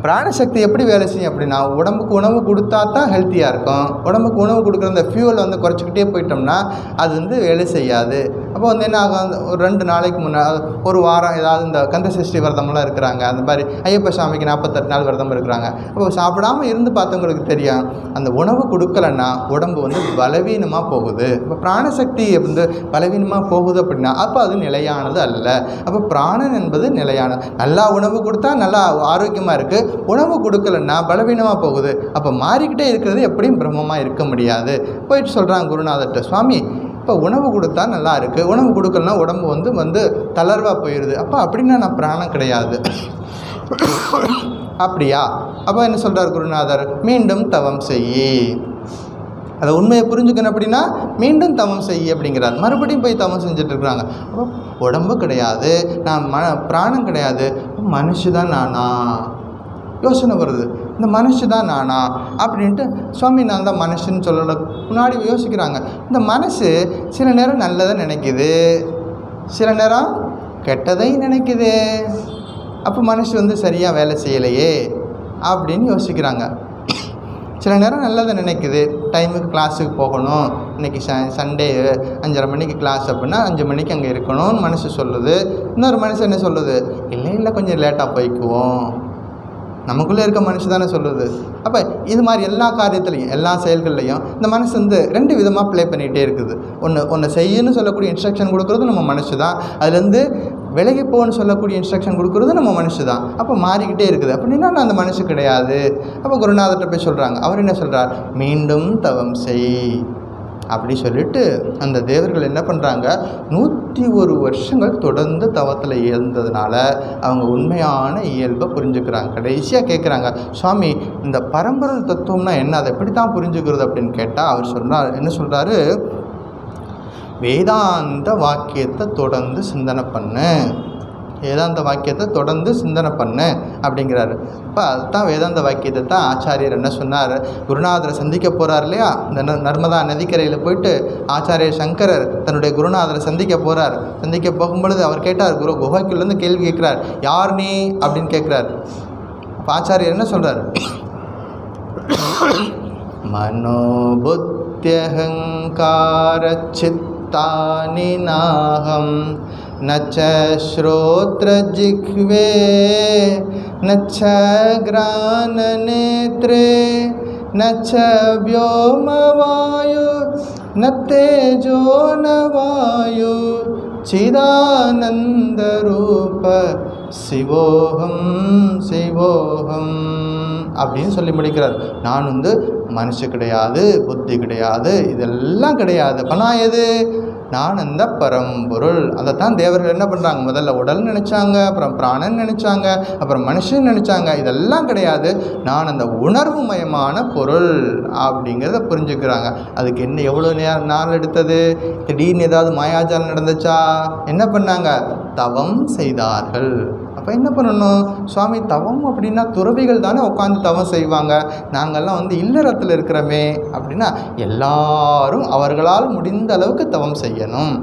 பிராணசக்தி எப்படி வேலை செய்யும் அப்படின்னா, உடம்புக்கு உணவு கொடுத்தா தான் ஹெல்த்தியாக இருக்கும். உடம்புக்கு உணவு கொடுக்குற அந்த ஃபியூவல் வந்து குறைச்சிக்கிட்டே போயிட்டோம்னா அது வந்து வேலை செய்யாது. அப்போ வந்து என்ன ஆகும், ஒரு 2 நாளைக்கு முன்னாடி ஒரு வாரம் ஏதாவது இந்த கந்தசஷ்டி விரதம்லாம் இருக்கிறாங்க, அந்த மாதிரி ஐயப்ப சாமிக்கு 48 நாள் விரதம் இருக்கிறாங்க. அப்போ சாப்பிடாமல் இருந்து பார்த்தவங்களுக்கு தெரியும், அந்த உணவு கொடுக்கலன்னா உடம்பு வந்து பலவீனமாக போகுது. இப்போ பிராணசக்தி வந்து பலவீனமாக போகுது அப்படின்னா அப்போ அது நிலையானது அல்ல. அப்போ பிராணன் என்பது நிலையானது. நல்லா உணவு கொடுத்தா நல்லா ஆரோக்கியமாக இருக்குது, உணவு கொடுக்கலன்னா பலவீனமாக போகுது. அப்போ மாறிக்கிட்டே இருக்கிறது எப்படியும் பிரம்மமாக இருக்க முடியாது. போயிட்டு சொல்கிறாங்க குருநாதர்கிட்ட, சுவாமி இப்போ உணவு கொடுத்தா நல்லா இருக்குது, உணவு கொடுக்கலன்னா உடம்பு வந்து தளர்வாக போயிடுது, அப்போ அப்படின்னா நான் பிராணம் கிடையாது. அப்படியா? அப்போ என்ன சொல்கிறார் குருநாதர், மீண்டும் தவம் செய். அதை உண்மையை புரிஞ்சுக்கணும் அப்படின்னா மீண்டும் தவம் செய் அப்படிங்கிறார். மறுபடியும் போய் தவம் செஞ்சிட்ருக்குறாங்க. அப்போ உடம்பு கிடையாது, நான் பிராணம் கிடையாது, மனுஷதான் நானா யோசனை வருது. இந்த மனுஷு தான் நானா அப்படின்ட்டு சுவாமி நான் தான் மனுஷன்னு சொல்லலை முன்னாடி யோசிக்கிறாங்க. இந்த மனசு சில நேரம் நல்லதை நினைக்குது, சில நேரம் கெட்டதை நினைக்குது. அப்போ மனசு வந்து சரியாக வேலை செய்யலையே அப்படின்னு யோசிக்கிறாங்க. சில நேரம் நல்லதை நினைக்குது, டைமுக்கு கிளாஸுக்கு போகணும், இன்றைக்கி சண்டே 5:30 மணிக்கு கிளாஸ் அப்படின்னா 5 மணிக்கு அங்கே இருக்கணும்னு மனசு சொல்லுது. இன்னொரு மனசு என்ன சொல்லுது, இல்லை கொஞ்சம் லேட்டாக போய்க்குவோம். நமக்குள்ளே இருக்க மனுஷன் தானே சொல்லுது. அப்போ இது மாதிரி எல்லா காரியத்துலையும் எல்லா செயல்கள்லையும் இந்த மனசு வந்து 2 விதமாக ப்ளே பண்ணிகிட்டே இருக்குது. ஒன்று செய்யணும்னு சொல்லக்கூடிய இன்ஸ்ட்ரக்ஷன் கொடுக்குறது நம்ம மனசு தான், அதுலேருந்து விலகி போகணும்னு சொல்லக்கூடிய இன்ஸ்ட்ரக்ஷன் கொடுக்குறது நம்ம மனசு தான். அப்போ மாறிக்கிட்டே இருக்குது. அப்படின்னா நான் அந்த மனசு கிடையாது. அப்போ குருநாதர்கிட்ட போய் சொல்கிறாங்க. அவர் என்ன சொல்கிறார், மீண்டும் தவம் செய் அப்படி சொல்லிட்டு அந்த தேவர்கள் என்ன பண்ணுறாங்க, 101 வருஷங்கள் தொடர்ந்து தவத்தில் இருந்ததுனால அவங்க உண்மையான இயல்பை புரிஞ்சுக்கிறாங்க. கடைசியாக கேட்குறாங்க, சுவாமி இந்த பரம்பொருள் தத்துவம்னா என்ன, அதை எப்படி தான் புரிஞ்சுக்கிறது அப்படின்னு கேட்டால் அவர் சொல்கிறார், என்ன சொல்கிறாரு, வேதாந்த வாக்கியத்தை தொடர்ந்து சிந்தனை பண்ணு, வேதாந்த வாக்கியத்தை தொடர்ந்து சிந்தனை பண்ணு அப்படிங்கிறாரு. இப்போ அதுதான் வேதாந்த வாக்கியத்தை தான் ஆச்சாரியர் என்ன சொன்னார், குருநாதரை சந்திக்க போகிறார் இல்லையா, இந்த நர்மதா நதிக்கரையில் போயிட்டு ஆச்சாரியர் சங்கரர் தன்னுடைய குருநாதரை சந்திக்க போகிறார். சந்திக்க போகும்பொழுது அவர் கேட்டார், குகைக்குள்ளேருந்து கேள்வி கேட்குறார், யார் நீ அப்படின்னு கேட்குறார். அப்போ ஆச்சாரியர் என்ன சொல்கிறார், மனோபுத்தியஹங்கார சித்தானி நாகம் நச்ச ஸ்ரோத்ர ஜிஹ்வே நச்ச கிரான நேத்ரே நச்ச व्योमवायु न तेजो न वायु चिदानंद रूप சிவோகம் சிவோகம் அப்படின்னு சொல்லி முடிக்கிறார். நான் வந்து மனுஷன் கிடையாது, புத்தி கிடையாது, இதெல்லாம் கிடையாது. அப்போ நான் எது, நான் அந்த பரம்பொருள். அதைத்தான் தேவர்கள் என்ன பண்ணுறாங்க, முதல்ல உடல் நினச்சாங்க, அப்புறம் பிராணன் நினச்சாங்க, அப்புறம் மனுஷன் நினச்சாங்க. இதெல்லாம் கிடையாது, நான் அந்த உணர்வு மயமான பொருள் அப்படிங்கிறத புரிஞ்சுக்கிறாங்க. அதுக்கு என்ன எவ்வளோ நாள் எடுத்தது, திடீர்னு ஏதாவது மாயாஜாலம் நடந்துச்சா, என்ன பண்ணாங்க, தவம் செய்தார்கள். அப்போ என்ன பண்ணணும், சுவாமி தவம் அப்படின்னா துறவிகள் தானே உட்காந்து தவம் செய்வாங்க, நாங்கள்லாம் வந்து இல்லறத்தில் இருக்கிறோமே அப்படின்னா எல்லாரும் அவர்களால் முடிந்த அளவுக்கு தவம் செய்யணும்.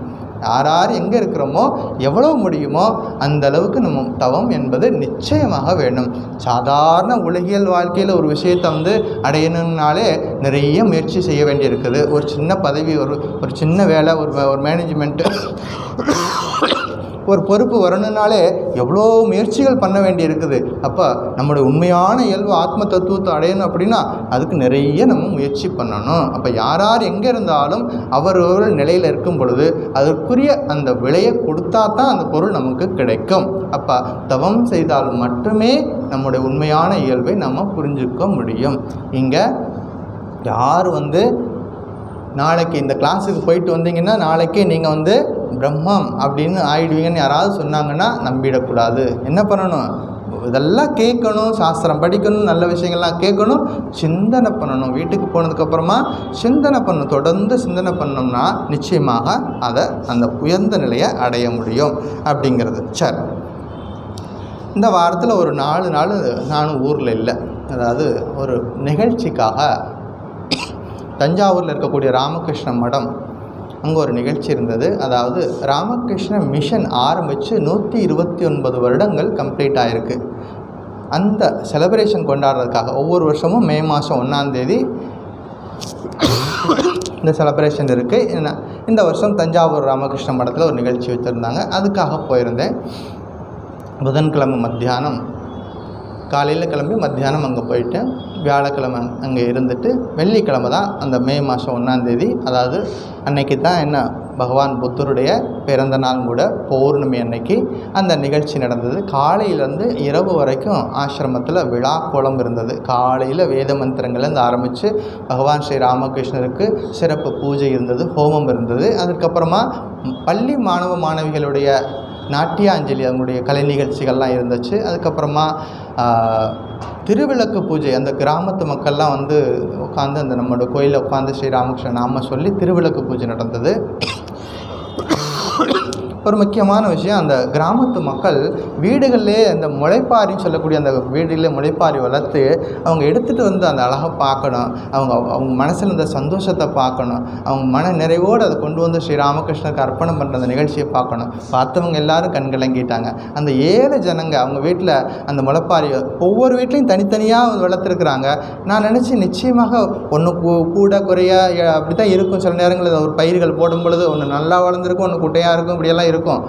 யார் எங்கே இருக்கிறோமோ எவ்வளோ முடியுமோ அந்த அளவுக்கு நம்ம தவம் என்பது நிச்சயமாக வேண்டும். சாதாரண உலகியல் வாழ்க்கையில் ஒரு விஷயத்தை வந்து அடையணும்னாலே நிறைய முயற்சி செய்ய வேண்டியிருக்குது. ஒரு சின்ன பதவி, ஒரு சின்ன வேலை, ஒரு மேனேஜ்மெண்ட்டு, ஒரு பொறுப்பு வரணுன்னாலே எவ்வளோ முயற்சிகள் பண்ண வேண்டி இருக்குது. அப்போ நம்மளுடைய உண்மையான இயல்பு ஆத்ம தத்துவத்தை அடையணும் அப்படின்னா அதுக்கு நிறைய நம்ம முயற்சி பண்ணணும். அப்போ யார் எங்கே இருந்தாலும் அவரவர்கள் நிலையில் இருக்கும் பொழுது அதற்குரிய அந்த விலையை கொடுத்தா தான் அந்த பொருள் நமக்கு கிடைக்கும். அப்போ தவம் செய்தால் மட்டுமே நம்முடைய உண்மையான இயல்பை நம்ம புரிஞ்சுக்க முடியும். இங்கே யார் வந்து நாளைக்கு இந்த கிளாஸுக்கு போயிட்டு வந்தீங்கன்னா நாளைக்கே நீங்கள் வந்து பிரம்மம் அப்படின்னு ஆயிடுவீங்கன்னு யாராவது சொன்னாங்கன்னா நம்பிடக்கூடாது. என்ன பண்ணணும், இதெல்லாம் கேட்கணும், சாஸ்திரம் படிக்கணும், நல்ல விஷயங்கள்லாம் கேட்கணும், சிந்தனை பண்ணணும். வீட்டுக்கு போனதுக்கப்புறமா சிந்தனை பண்ணணும். தொடர்ந்து சிந்தனை பண்ணோம்னா நிச்சயமாக அதை அந்த உயர்ந்த நிலையை அடைய முடியும் அப்படிங்கிறது. சரி, இந்த வாரத்தில் ஒரு 4 நாள் நானும் ஊரில் இல்லை. அதாவது ஒரு நிகழ்ச்சிக்காக தஞ்சாவூரில் இருக்கக்கூடிய ராமகிருஷ்ண மடம், அங்கே ஒரு நிகழ்ச்சி இருந்தது. அதாவது ராமகிருஷ்ண மிஷன் ஆரம்பித்து 129 வருடங்கள் கம்ப்ளீட் ஆகிருக்கு. அந்த செலிப்ரேஷன் கொண்டாடுறதுக்காக ஒவ்வொரு வருஷமும் மே மாதம் 1ஆம் தேதி இந்த செலிப்ரேஷன் இருக்குது. இந்த வருஷம் தஞ்சாவூர் ராமகிருஷ்ண மடத்தில் ஒரு நிகழ்ச்சி வச்சுருந்தாங்க. அதுக்காக போயிருந்தேன். புதன்கிழமை மத்தியானம், காலையில் கிளம்பி மத்தியானம் அங்கே போயிட்டு வியாழக்கிழமை அங்கே இருந்துட்டு வெள்ளிக்கிழமை தான் அந்த மே மாதம் 1ஆம் தேதி, அதாவது அன்னைக்கு தான் என்ன பகவான் புத்தருடைய பிறந்த நாள் கூட, பௌர்ணமி அன்னைக்கு அந்த நிகழ்ச்சி நடந்தது. காலையிலேருந்து இரவு வரைக்கும் ஆசிரமத்தில் விழா கோலம் இருந்தது. காலையில் வேத மந்திரங்கள்லேருந்து ஆரம்பித்து பகவான் ஸ்ரீ ராமகிருஷ்ணருக்கு சிறப்பு பூஜை இருந்தது, ஹோமம் இருந்தது. அதுக்கப்புறமா பள்ளி மாணவ மாணவிகளுடைய நாட்டியாஞ்சலி, அவங்களுடைய கலை நிகழ்ச்சிகள்லாம் இருந்துச்சு. அதுக்கப்புறமா திருவிளக்கு பூஜை, அந்த கிராமத்து மக்கள்லாம் வந்து உட்காந்து அந்த நம்மளோட கோயிலில் உட்காந்து ஸ்ரீ ராமகிருஷ்ண நாம சொல்லி திருவிளக்கு பூஜை நடந்தது. ஒரு முக்கியமான விஷயம், அந்த கிராமத்து மக்கள் வீடுகளிலே அந்த முளைப்பாரின்னு சொல்லக்கூடிய அந்த வீடுகளில் முளைப்பாரி வளர்த்து அவங்க எடுத்துகிட்டு வந்து அந்த அழகை பார்க்கணும், அவங்க மனசில் இந்த சந்தோஷத்தை பார்க்கணும், அவங்க மன நிறைவோடு அதை கொண்டு வந்து ஸ்ரீ ராமகிருஷ்ணருக்கு அர்ப்பணம் பண்ணுற அந்த நிகழ்ச்சியை பார்க்கணும். பார்த்தவங்க எல்லாரும் கண்கலங்கிட்டாங்க. அந்த 7 ஜனங்க அவங்க வீட்டில் அந்த முளைப்பாரி ஒவ்வொரு வீட்லேயும் தனித்தனியாக வளர்த்துருக்குறாங்க. நான் நினச்சி நிச்சயமாக ஒன்று கூட குறைய அப்படி தான் இருக்கும். சில நேரங்களில் ஒரு பயிர்கள் போடும் பொழுது ஒன்று நல்லா வளர்ந்துருக்கும், ஒன்று குட்டையாக இருக்கும், இப்படியெல்லாம் இருக்கும்.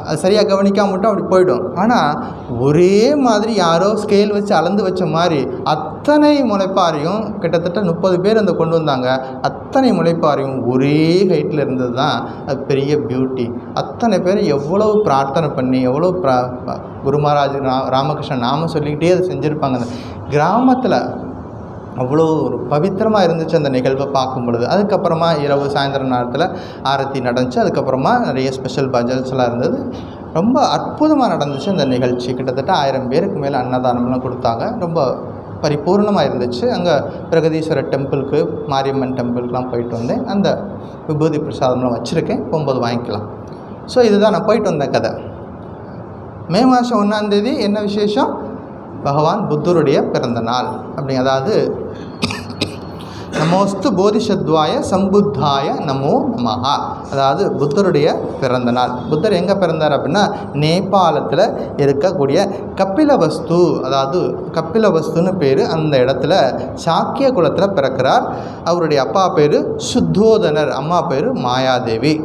அது சரியாக கவனிக்காம மட்டும் அப்படி போயிடும். ஆனால் ஒரே மாதிரி யாரோ ஸ்கேல் வச்சு அளந்து வச்ச மாதிரி அத்தனை முளைப்பாரியும், கிட்டத்தட்ட 30 பேர் அந்த கொண்டு வந்தாங்க. அத்தனை முளைப்பாரியும் ஒரே ஹைட்டில் இருந்தது தான் அது பெரிய பியூட்டி. அத்தனை பேர் எவ்வளவு பிரார்த்தனை பண்ணி, எவ்வளோ குரு மகாராஜ் ராமகிருஷ்ணன் நாம சொல்லிக்கிட்டே அதை செஞ்சுருப்பாங்க. அந்த கிராமத்தில் அவ்வளோ ஒரு பவித்திரமாக இருந்துச்சு அந்த நிகழ்வை பார்க்கும் பொழுது. அதுக்கப்புறமா இரவு சாயந்தரம் நேரத்தில் ஆரத்தி நடந்துச்சு. அதுக்கப்புறமா நிறைய ஸ்பெஷல் பஜல்ஸ்லாம் இருந்தது. ரொம்ப அற்புதமாக நடந்துச்சு அந்த நிகழ்ச்சி. கிட்டத்தட்ட 1000 பேருக்கு மேலே அன்னதானம்லாம் கொடுத்தாங்க. ரொம்ப பரிபூர்ணமாக இருந்துச்சு. அங்கே பிரகதீஸ்வரர் டெம்பிளுக்கு, மாரியம்மன் டெம்பிளுக்கெலாம் போயிட்டு வந்தேன். அந்த விபூதி பிரசாதம்லாம் வச்சுருக்கேன், போகும்போது வாங்கிக்கலாம். ஸோ இதுதான் நான் போயிட்டு வந்த கதை. மே மாதம் 1ஆம் தேதி என்ன விசேஷம்? பகவான் புத்தருடைய பிறந்த நாள். அப்படி அதாவது நமோஸ்து போதிஷத்வாய சம்புத்தாய நமோ நமஹா, அதாவது புத்தருடைய பிறந்த நாள். புத்தர் எங்கே பிறந்தார் அப்படின்னா நேபாளத்தில் இருக்கக்கூடிய கபிலவஸ்து, அதாவது கபிலவஸ்துன்னு பேர், அந்த இடத்துல சாக்கிய குலத்தில் பிறக்கிறார். அவருடைய அப்பா பேர் சுத்தோதனர், அம்மா பேர் மாயாதேவி.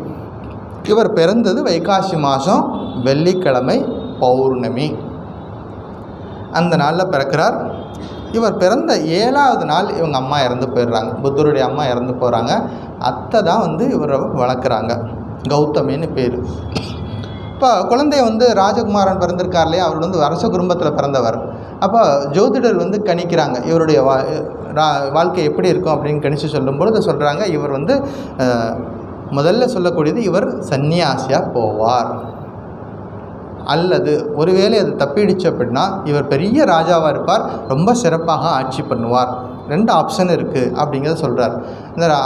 இவர் பிறந்தது வைகாசி மாதம் வெள்ளிக்கிழமை பௌர்ணமி, அந்த நாளில் பிறக்கிறார். இவர் பிறந்த 7ஆவது நாள் இவங்க அம்மா இறந்து போயிடுறாங்க. புத்தருடைய அம்மா இறந்து போகிறாங்க. அத்தை தான் வந்து இவரை வளர்க்குறாங்க, கௌதமின்னு பேர். இப்போ குழந்தைய வந்து ராஜகுமாரன் பிறந்திருக்கார் இல்லையா, அவர் வந்து அரச குடும்பத்தில் பிறந்தவர். அப்போ ஜோதிடர் வந்து கணிக்கிறாங்க இவருடைய வாழ்க்கை எப்படி இருக்கும் அப்படின்னு கணிச்சு சொல்லும்பொழுது சொல்கிறாங்க, இவர் வந்து முதல்ல சொல்லக்கூடியது இவர் சன்னியாசியாக போவார், அல்லது ஒருவேளை அது தப்பிடுச்சு அப்படின்னா இவர் பெரிய ராஜாவாக இருப்பார், ரொம்ப சிறப்பாக ஆட்சி பண்ணுவார். 2 ஆப்ஷன் இருக்குது அப்படிங்கிறத சொல்கிறார்.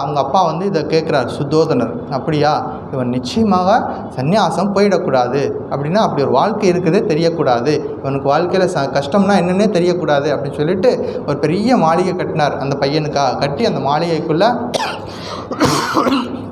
அவங்க அப்பா வந்து இதை கேட்குறார் சுத்தோதனர், அப்படியா, இவன் நிச்சயமாக சந்நியாசம் போயிடக்கூடாது, அப்படின்னா அப்படி ஒரு வாழ்க்கை இருக்குதே தெரியக்கூடாது, இவனுக்கு வாழ்க்கையில் கஷ்டம்னா என்னென்னே தெரியக்கூடாது அப்படின்னு சொல்லிட்டு ஒரு பெரிய மாளிகை கட்டினார் அந்த பையனுக்காக. கட்டி அந்த மாளிகைக்குள்ளே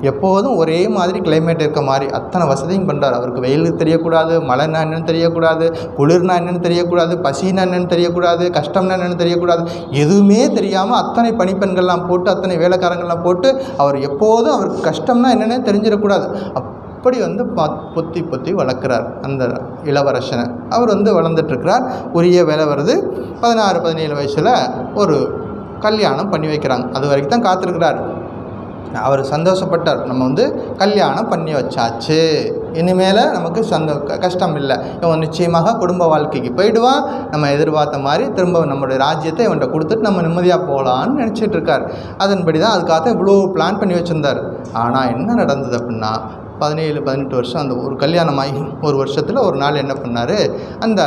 எப்போதும் ஒரே மாதிரி கிளைமேட் இருக்க மாதிரி அத்தனை வசதியும் பண்ணுறார். அவருக்கு வெயில் தெரியக்கூடாது, மழைனா என்னென்னு தெரியக்கூடாது, குளிர்னா என்னென்னு தெரியக்கூடாது, பசினா என்னென்னு தெரியக்கூடாது, கஷ்டம்னா என்னென்னு தெரியக்கூடாது, எதுவுமே தெரியாமல் அத்தனை பணிப்பெண்கள்லாம் போட்டு, அத்தனை வேலைக்காரங்கள்லாம் போட்டு, அவர் எப்போதும் அவருக்கு கஷ்டம்னா என்னென்னே தெரிஞ்சிடக்கூடாது அப்படி வந்து பொத்தி வளர்க்குறார் அந்த இளவரசனை. அவர் வந்து வளர்ந்துட்டுருக்கிறார். உரிய வேலை வருது. 16-17 வயசில் ஒரு கல்யாணம் பண்ணி வைக்கிறாங்க. அது வரைக்கும் தான் காத்திருக்கிறார். அவர் சந்தோஷப்பட்டார், நம்ம வந்து கல்யாணம் பண்ணி வச்சாச்சு, இனிமேல் நமக்கு கஷ்டம் இல்லை, இவன் நிச்சயமாக குடும்ப வாழ்க்கைக்கு போயிடுவான், நம்ம எதிர்பார்த்த மாதிரி திரும்ப நம்மளுடைய ராஜ்யத்தை இவன்கிட்ட கொடுத்துட்டு நம்ம நிம்மதியாக போகலான்னு நினச்சிட்டு இருக்கார். அதன்படி தான் அதுக்காக இவ்வளோ பிளான் பண்ணி வச்சுருந்தார். ஆனால் என்ன நடந்தது அப்படின்னா 17-18 வருஷம் அந்த ஒரு கல்யாணமாகி ஒரு வருஷத்தில் ஒரு நாள் என்ன பண்ணார், அந்த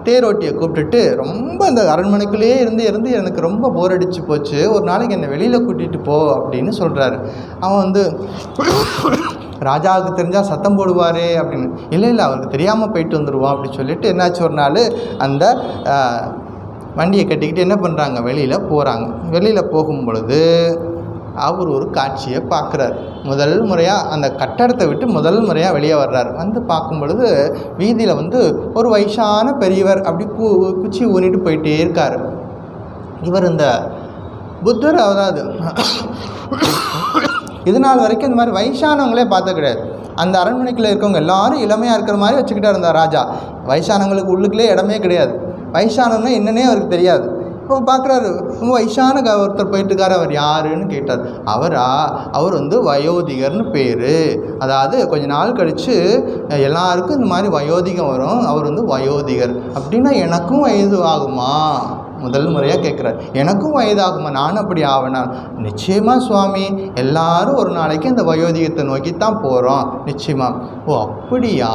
தேரோட்டியை கூப்பிட்டுட்டு ரொம்ப அந்த அரண்மனைக்குள்ளேயே இருந்து எனக்கு ரொம்ப போர் அடிச்சு போச்சு, ஒரு நாளைக்கு என்னை வெளியில் கூட்டிகிட்டு போ அப்படின்னு சொல்கிறாரு. அவன் வந்து ராஜாவுக்கு தெரிஞ்சால் சத்தம் போடுவார் அப்படின்னு, இல்லை அவருக்கு தெரியாமல் போயிட்டு வந்துடுவான் அப்படின்னு சொல்லிட்டு என்னாச்சு, ஒரு நாள் அந்த வண்டியை கட்டிக்கிட்டு என்ன பண்ணுறாங்க, வெளியில் போகிறாங்க. வெளியில் போகும் பொழுது அவர் ஒரு காட்சியை பார்க்குறார். முதல் முறையாக அந்த கட்டடத்தை விட்டு முதல் முறையாக வெளியே வர்றார். வந்து பார்க்கும் பொழுது வீதியில் வந்து ஒரு வயசான பெரியவர் அப்படி குச்சி ஊனிட்டு போயிட்டே இருக்கார். இவர் இந்த புத்தர், அதாவது இது நாள் வரைக்கும் இந்த மாதிரி வயசானவங்களே பார்த்த கிடையாது. அந்த அரண்மனைக்குள்ளே இருக்கவங்க எல்லாரும் இளமையாக இருக்கிற மாதிரி வச்சுக்கிட்டே இருந்தார் ராஜா. வயசானவங்களுக்கு உள்ளுக்குள்ளே இடமே கிடையாது. வயசானவங்கன்னா என்னன்னே அவருக்கு தெரியாது. இப்போ பார்க்குறாரு, ரொம்ப வயசான ஒருத்தர் போயிட்டுருக்காரு. அவர் யாருன்னு கேட்டார். அவர் வந்து வயோதிகர்னு பேர். அதாவது கொஞ்ச நாள் கழித்து எல்லாருக்கும் இந்த மாதிரி வயோதிகம் வரும். அவர் வந்து வயோதிகர். அப்படின்னா எனக்கும் வயது ஆகுமா? முதல் முறையாக கேட்குறாரு. எனக்கும் வயதாகுமா? நானும் அப்படி ஆவேனா? நிச்சயமாக சுவாமி, எல்லாரும் ஒரு நாளைக்கு இந்த வயோதிகத்தை நோக்கித்தான் போகிறோம். நிச்சயமாக. ஓ அப்படியா?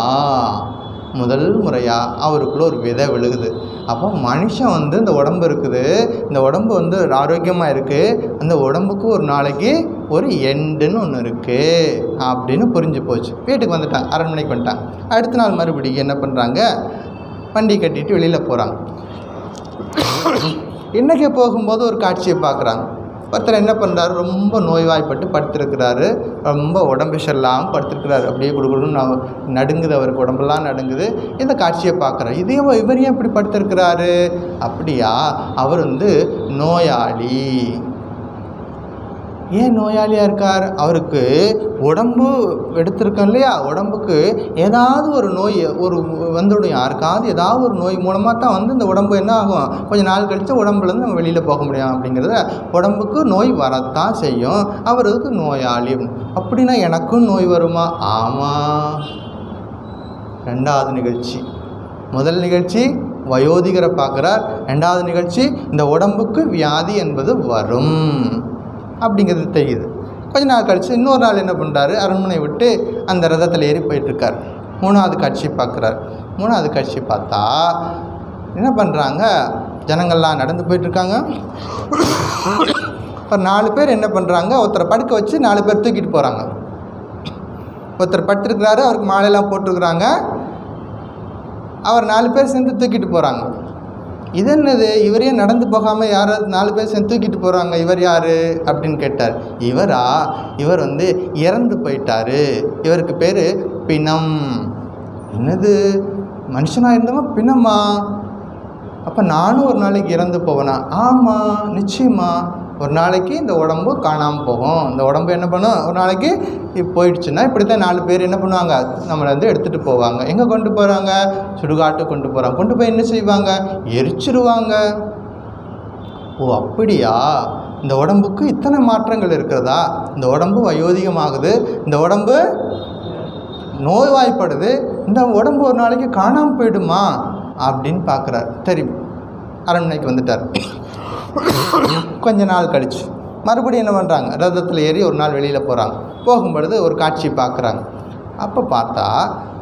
முதல் முறையாக அவருக்குள்ளே ஒரு விதை விழுகுது. அப்போ மனுஷன் வந்து இந்த உடம்பு இருக்குது, இந்த உடம்பு வந்து ஆரோக்கியமாக இருக்குது, அந்த உடம்புக்கு ஒரு நாளைக்கு ஒரு எண்டுன்னு ஒன்று இருக்குது அப்படின்னு புரிஞ்சு போச்சு. வீட்டுக்கு வந்துட்டாங்க, அரண்மனைக்கு வந்துட்டாங்க. அடுத்த நாள் மறுபடியும் என்ன பண்ணுறாங்க, வண்டி கட்டிட்டு வெளியில் போகிறாங்க. இன்றைக்கி போகும்போது ஒரு காட்சியை பார்க்குறாங்க. ஒருத்தர் என்ன பண்ணுறாரு, ரொம்ப நோய்வாய்ப்பட்டு படுத்திருக்கிறாரு. ரொம்ப உடம்பு சரியில்லாமல் படுத்திருக்கிறாரு. அப்படியே கொடுக்கணும்னு நடுங்குது, அவருக்கு உடம்பெல்லாம் நடுங்குது. இந்த காட்சியை பார்க்குறாரு. இவர் ஏன் இப்படி படுத்திருக்கிறாரு? அப்படியா, அவர் வந்து நோயாளி. ஏன் நோயாளியாக இருக்கார்? அவருக்கு உடம்பு எடுத்திருக்கோம் இல்லையா, உடம்புக்கு ஏதாவது ஒரு நோய் வந்துடும். யாருக்காவது ஏதாவது ஒரு நோய் மூலமாக தான் வந்து இந்த உடம்பு என்ன ஆகும், கொஞ்சம் நாள் கழித்து உடம்புலேருந்து நம்ம வெளியில் போக முடியும். அப்படிங்கிறத உடம்புக்கு நோய் வரத்தான் செய்யும். அவருக்கு நோயாளி. அப்படின்னா எனக்கும் நோய் வருமா? ஆமாம். ரெண்டாவது நிகழ்ச்சி. முதல் நிகழ்ச்சி வயோதிகரை பார்க்குறார். ரெண்டாவது நிகழ்ச்சி இந்த உடம்புக்கு வியாதி என்பது வரும் அப்படிங்கிறது தெரியுது. கொஞ்ச நாள் கழித்து இன்னொரு நாள் என்ன பண்ணுறாரு, அரண்மனை விட்டு அந்த ரதத்தில் ஏறி போயிட்டுருக்கார். மூணாவது காட்சி பார்க்குறார். மூணாவது காட்சி பார்த்தா என்ன பண்ணுறாங்க, ஜனங்கள்லாம் நடந்து போயிட்டுருக்காங்க. இப்போ 4 பேர் என்ன பண்ணுறாங்க, ஒருத்தரை படுக்க வச்சு 4 பேர் தூக்கிட்டு போகிறாங்க. ஒருத்தர் படுத்துருக்கிறாரு, அவருக்கு மாலையெல்லாம் போட்டிருக்கிறாங்க. அவர் 4 பேர் சேர்ந்து தூக்கிட்டு போகிறாங்க. இது என்னது, இவரே நடந்து போகாமல் யாராவது 4 பேர் சேர்ந்து தூக்கிட்டு போகிறாங்க, இவர் யார் அப்படின்னு கேட்டார். இவர் வந்து இறந்து போயிட்டார். இவருக்கு பேர் பிணம். என்னது, மனுஷனாக இருந்தவன் பிணமா? அப்போ நானும் ஒரு நாளைக்கு இறந்து போவேனா? ஆமாம், நிச்சயமா. ஒரு நாளைக்கு இந்த உடம்பு காணாமல் போகும். இந்த உடம்பு என்ன பண்ணும், ஒரு நாளைக்கு போயிடுச்சுன்னா இப்படித்தான் 4 பேர் என்ன பண்ணுவாங்க, நம்மளை வந்து எடுத்துகிட்டு போவாங்க. எங்கே கொண்டு போகிறாங்க? சுடுகாட்டுக்கு கொண்டு போகிறாங்க. கொண்டு போய் என்ன செய்வாங்க, எரிச்சிருவாங்க. ஓ அப்படியா, இந்த உடம்புக்கு இத்தனை மாற்றங்கள் இருக்கிறதா? இந்த உடம்பு வயோதிகமாகுது, இந்த உடம்பு நோய்வாய்ப்படுது, இந்த உடம்பு ஒரு நாளைக்கு காணாமல் போயிடுமா அப்படின்னு பார்க்குறார். சரி, அரண்மனைக்கு வந்துட்டார். கொஞ்ச நாள் கழிச்சு மறுபடியும் என்ன பண்ணுறாங்க, ரதத்தில் ஏறி ஒரு நாள் வெளியில் போகிறாங்க. போகும்பொழுது ஒரு காட்சி பார்க்குறாங்க. அப்போ பார்த்தா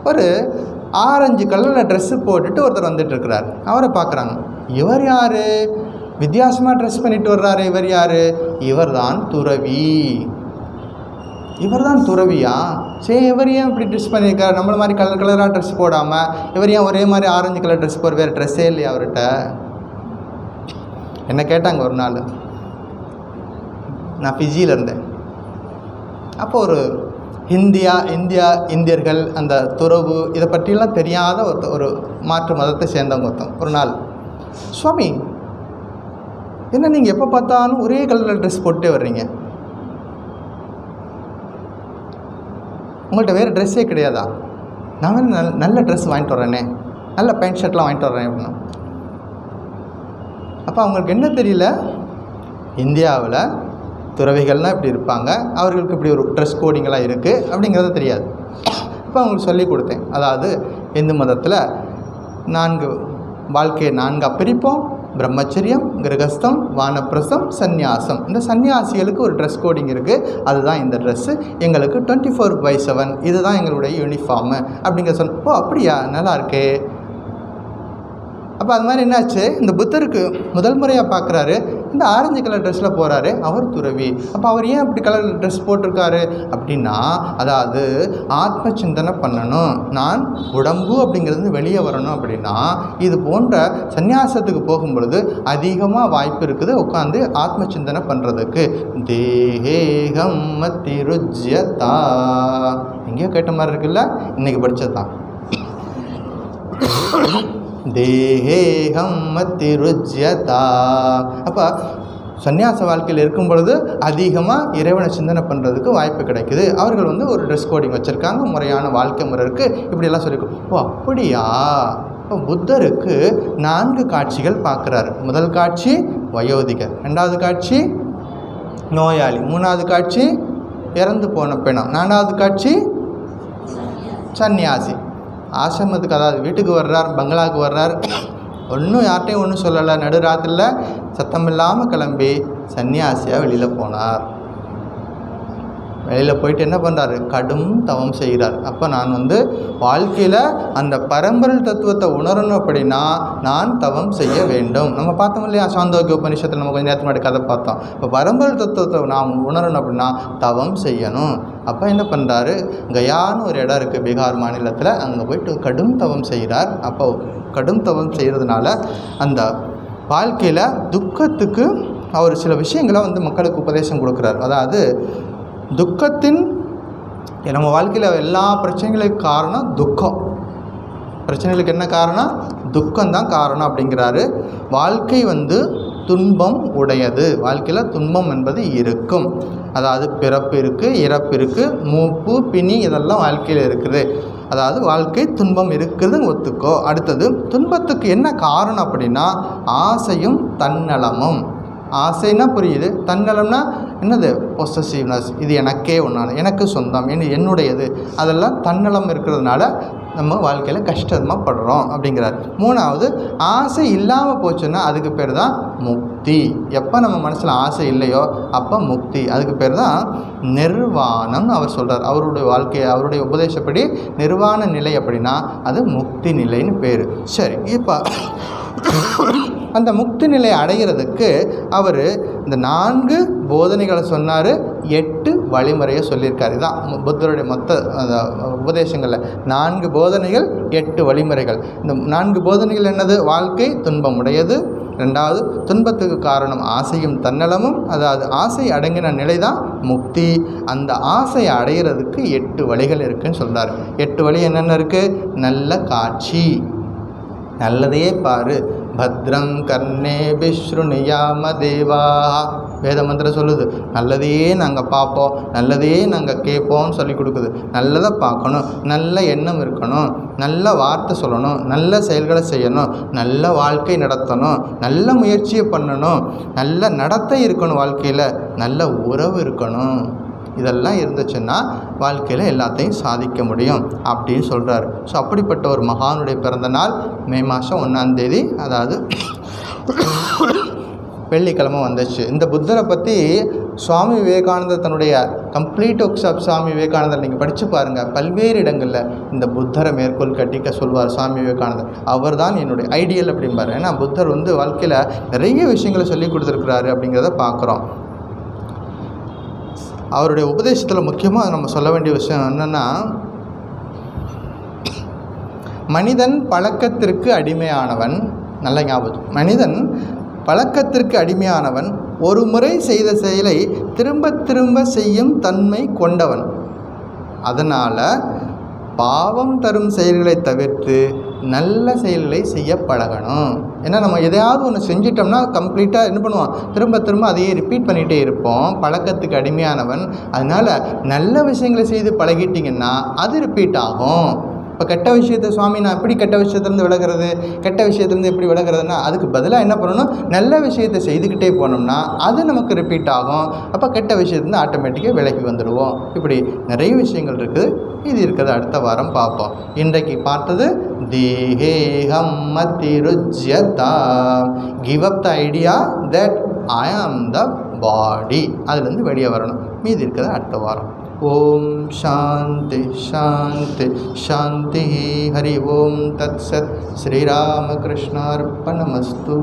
ஒரு ஆரஞ்சு கலரில் ட்ரெஸ்ஸு போட்டுட்டு ஒருத்தர் வந்துட்டுருக்கிறார். அவரை பார்க்குறாங்க. இவர் யார், வித்தியாசமாக ட்ரெஸ் பண்ணிட்டு வர்றாரு, இவர் யார்? இவர் தான் துறவி. இவர் தான் துறவியா? சரி, இவர் ஏன் இப்படி ட்ரெஸ் பண்ணியிருக்காரு, நம்மள மாதிரி கலர் கலராக ட்ரெஸ் போடாமல்? இவர் ஏன் ஒரே மாதிரி ஆரஞ்சு கலர் ட்ரெஸ் போகிற, வேறு ட்ரெஸ்ஸே இல்லையா அவர்கிட்ட? என்ன கேட்டாங்க ஒரு நாள். நான் ஃபிஜியில் இருந்தேன். அப்போ ஒரு இந்தியர்கள் அந்த துறவு இதை பற்றியெல்லாம் தெரியாத ஒரு மாற்று மதத்தை சேர்ந்தவங்க ஒரு நாள், சுவாமி என்ன நீங்கள் எப்போ பார்த்தாலும் ஒரே கலரில் ட்ரெஸ் போட்டே வர்றீங்க, உங்கள்கிட்ட வேறு ட்ரெஸ்ஸே கிடையாதா? நான் நல்ல ட்ரெஸ் வாங்கிட்டு வரேனே, நல்ல பேண்ட் ஷர்ட்லாம் வாங்கிட்டு வரேன் அப்படின்னா. அப்போ அவங்களுக்கு என்ன தெரியல, இந்தியாவில் துறவிகள்னால் இப்படி இருப்பாங்க, அவர்களுக்கு இப்படி ஒரு ட்ரெஸ் கோடிங்கெல்லாம் இருக்குது அப்படிங்கிறது தெரியாது. இப்போ அவங்களுக்கு சொல்லி கொடுத்தேன். அதாவது இந்து மதத்தில் 4 வாழ்க்கையை 4 பிரிப்போம். பிரம்மச்சரியம், கிரகஸ்தம், வானப்பிரசம், சந்நியாசம். இந்த சன்னியாசிகளுக்கு ஒரு ட்ரெஸ் கோடிங் இருக்குது. அதுதான் இந்த ட்ரெஸ்ஸு. எங்களுக்கு 24/7 இதுதான் எங்களுடைய யூனிஃபார்மு அப்படிங்கிற சொன்ன. ஓ அப்படியா, நல்லா இருக்கே. அப்போ அது மாதிரி என்னாச்சு, இந்த புத்தருக்கு முதல் முறையாக பார்க்குறாரு, இந்த ஆரஞ்சு கலர் ட்ரெஸ்ஸில் போகிறாரு, அவர் துறவி. அப்போ அவர் ஏன் அப்படி கலர் ட்ரெஸ் போட்டிருக்காரு அப்படின்னா, அதாவது ஆத்ம சிந்தனை பண்ணணும், நான் உடம்பு அப்படிங்கிறது வெளியே வரணும். அப்படின்னா இது போன்ற சந்நியாசத்துக்கு போகும் பொழுது அதிகமாக வாய்ப்பு இருக்குது உட்காந்து ஆத்ம சிந்தனை பண்ணுறதுக்கு. தேஹேகம் மத்திருஜ்யதா, எங்கேயோ கேட்ட மாதிரி இருக்குல்ல, இன்னைக்கு படித்தது தான். தேஹேகம் மத்திருஜ்யதா. அப்போ சன்னியாச வாழ்க்கையில் இருக்கும் பொழுது அதிகமாக இறைவனை சிந்தனை பண்ணுறதுக்கு வாய்ப்பு கிடைக்குது. அவர்கள் வந்து ஒரு ட்ரெஸ் கோடிங் வச்சுருக்காங்க, முறையான வாழ்க்கை முறை இருக்குது, இப்படியெல்லாம் சொல்லியிருக்கோம். ஓ அப்படியா? இப்போ புத்தருக்கு 4 காட்சிகள் பார்க்குறாரு. முதல் காட்சி வயோதிகர், 2வது காட்சி நோயாளி, 3வது காட்சி இறந்து போன பிணம், 4வது காட்சி சன்னியாசி. ஆசிரமத்துக்கு, அதாவது வீட்டுக்கு வர்றார், பங்களாவுக்கு வர்றார், ஒன்றும் யார்கிட்டையும் ஒன்றும் சொல்லலை, நடுராத்திரியில் சத்தம் இல்லாமல் கிளம்பி சன்னியாசியாக வெளியில் போனார். வெளியில் போயிட்டு என்ன பண்ணுறாரு? கடும் தவம் செய்கிறார். அப்போ நான் வந்து வாழ்க்கையில் அந்த பரம்பொருள் தத்துவத்தை உணரணும் அப்படின்னா நான் தவம் செய்ய வேண்டும். நம்ம பார்த்தோம் இல்லையா, சாந்தோக்கிய உபநிஷத்தில் நம்ம கொஞ்சம் நேரத்துக்கு முன்னாடி கதை பார்த்தோம். இப்போ பரம்பொருள் தத்துவத்தை நாம் உணரணும் அப்படின்னா தவம் செய்யணும். அப்போ என்ன பண்ணுறாரு? கயான்னு ஒரு இடம் இருக்குது பீகார் மாநிலத்தில், அங்கே போயிட்டு கடும் தவம் செய்கிறார். அப்போ கடும் தவம் செய்கிறதுனால அந்த வாழ்க்கையில் துக்கத்துக்கு அவர் சில விஷயங்களை வந்து மக்களுக்கு உபதேசம் கொடுக்குறார். அதாவது துக்கத்தின், நம்ம வாழ்க்கையில் எல்லா பிரச்சனைகளுக்கு காரணம் துக்கம். பிரச்சனைகளுக்கு என்ன காரணம்? துக்கம்தான் காரணம் அப்படிங்கிறாரு. வாழ்க்கை வந்து துன்பம் உடையது, வாழ்க்கையில் துன்பம் என்பது இருக்கும். அதாவது பிறப்பு இருக்குது, இறப்பு இருக்குது, மூப்பு பிணி இதெல்லாம் வாழ்க்கையில் இருக்குது. அதாவது வாழ்க்கை துன்பம் இருக்குது, ஒத்துக்கோ. அடுத்தது துன்பத்துக்கு என்ன காரணம் அப்படின்னா ஆசையும் தன்னலமும். ஆசைன்னா புரியுது, தன்னலம்னா என்னது? பொசசிவ்னஸ், இது எனக்கே ஒன்றான, எனக்கு சொந்தம், என்னுடையது, அதெல்லாம் தன்னலம் இருக்கிறதுனால நம்ம வாழ்க்கையில் கஷ்டமாக படுறோம் அப்படிங்கிறார். 3வது ஆசை இல்லாமல் போச்சுன்னா அதுக்கு பேர் தான் முக்தி. எப்போ நம்ம மனசில் ஆசை இல்லையோ அப்போ முக்தி, அதுக்கு பேர் தான் நிர்வாணம்னு அவர் சொல்கிறார். அவருடைய வாழ்க்கையை, அவருடைய உபதேசப்படி நிர்வாண நிலை அப்படின்னா அது முக்தி நிலைன்னு பேர். சரி, இப்போ அந்த முக்தி நிலையை அடைகிறதுக்கு அவர் இந்த 4 போதனைகளை சொன்னார், 8 வழிமுறையை சொல்லியிருக்காரு. இதுதான் புத்தருடைய மொத்த உபதேசங்களில் 4 போதனைகள் 8 வழிமுறைகள். இந்த 4 போதனைகள் என்னது? வாழ்க்கை துன்பம் உடையது, 2வது துன்பத்துக்கு காரணம் ஆசையும் தன்னலமும், அதாவது ஆசை அடங்கின நிலை தான் முக்தி. அந்த ஆசையை அடைகிறதுக்கு 8 வழிகள் இருக்குதுன்னு சொல்கிறார். 8 வழி என்னென்ன இருக்குது? நல்ல காட்சி, நல்லதையே பாரு, பத்ரம் கர்ணே பிஸ்ருணியாம தேவா, வேத மந்திரம் சொல்லுது. நல்லதையே நாங்கள் பார்ப்போம், நல்லதையே நாங்கள் கேட்போம்னு சொல்லி கொடுக்குது. நல்லதை பார்க்கணும், நல்ல எண்ணம் இருக்கணும், நல்ல வார்த்தை சொல்லணும், நல்ல செயல்களை செய்யணும், நல்ல வாழ்க்கை நடத்தணும், நல்ல முயற்சியை பண்ணணும், நல்ல நடத்தை இருக்கணும், வாழ்க்கையில் நல்ல உறவு இருக்கணும். இதெல்லாம் இருந்துச்சுன்னா வாழ்க்கையில் எல்லாத்தையும் சாதிக்க முடியும் அப்படின்னு சொல்கிறார். ஸோ அப்படிப்பட்ட ஒரு மகானுடைய பிறந்த நாள் மே மாதம் 1ஆம் தேதி, அதாவது வெள்ளிக்கிழமை வந்துச்சு. இந்த புத்தரை பற்றி சுவாமி விவேகானந்தர் தன்னுடைய கம்ப்ளீட் ஒர்க்ஸ் ஆஃப் சுவாமி விவேகானந்தர் நீங்கள் படித்து பாருங்கள். பல்வேறு இடங்களில் இந்த புத்தரை மேற்கோள் கட்டிக்க சொல்வார் சுவாமி விவேகானந்தர். அவர் தான் என்னுடைய ஐடியல் அப்படிம்பார். ஏன்னா புத்தர் வந்து வாழ்க்கையில் நிறைய விஷயங்களை சொல்லி கொடுத்துருக்குறாரு அப்படிங்கிறத பார்க்குறோம். அவருடைய உபதேசத்தில் முக்கியமாக நம்ம சொல்ல வேண்டிய விஷயம் என்னென்னா, மனிதன் பழக்கத்திற்கு அடிமையானவன். நல்ல ஞாபகம், மனிதன் பழக்கத்திற்கு அடிமையானவன், ஒரு முறை செய்த செயலை திரும்ப திரும்ப செய்யும் தன்மை கொண்டவன். அதனால் பாவம் தரும் செயல்களை தவிர்த்து நல்ல செயல்களை செய்ய பழகணும். ஏன்னா நம்ம எதையாவது ஒன்று செஞ்சிட்டோம்னா கம்ப்ளீட்டாக என்ன பண்ணுவோம்? திரும்ப திரும்ப அதையே ரிப்பீட் பண்ணிகிட்டே இருப்போம். பழக்கத்துக்கு அடிமையானவன். அதனால் நல்ல விஷயங்களை செய்து பழகிட்டிங்கன்னா அது ரிப்பீட் ஆகும். இப்போ கெட்ட விஷயத்தை சுவாமி நான் எப்படி கெட்ட விஷயத்துலேருந்து விலகிறது, கெட்ட விஷயத்துலேருந்து எப்படி விலகிறதுனா அதுக்கு பதிலாக என்ன பண்ணணும்? நல்ல விஷயத்தை செய்துக்கிட்டே போனோம்னா அது நமக்கு ரிப்பீட் ஆகும். அப்போ கெட்ட விஷயத்துலேருந்து ஆட்டோமேட்டிக்காக விலகி வந்துடுவோம். இப்படி நிறைய விஷயங்கள் இருக்குது. இது இருக்கிறது அடுத்த வாரம் பார்ப்போம். இன்றைக்கு பார்த்தது தேஹேஹம் மதிருஜ்யதா, give up the idea that I am the பாடி, அதுலேருந்து வெளியே வரணும். மீதி இருக்கிறது அடுத்த வாரம். ஓம் சாந்தி சாந்தி சாந்தி. ஹரி ஓம் தத் சத். ஸ்ரீராமகிருஷ்ணார்ப்பணமஸ்து.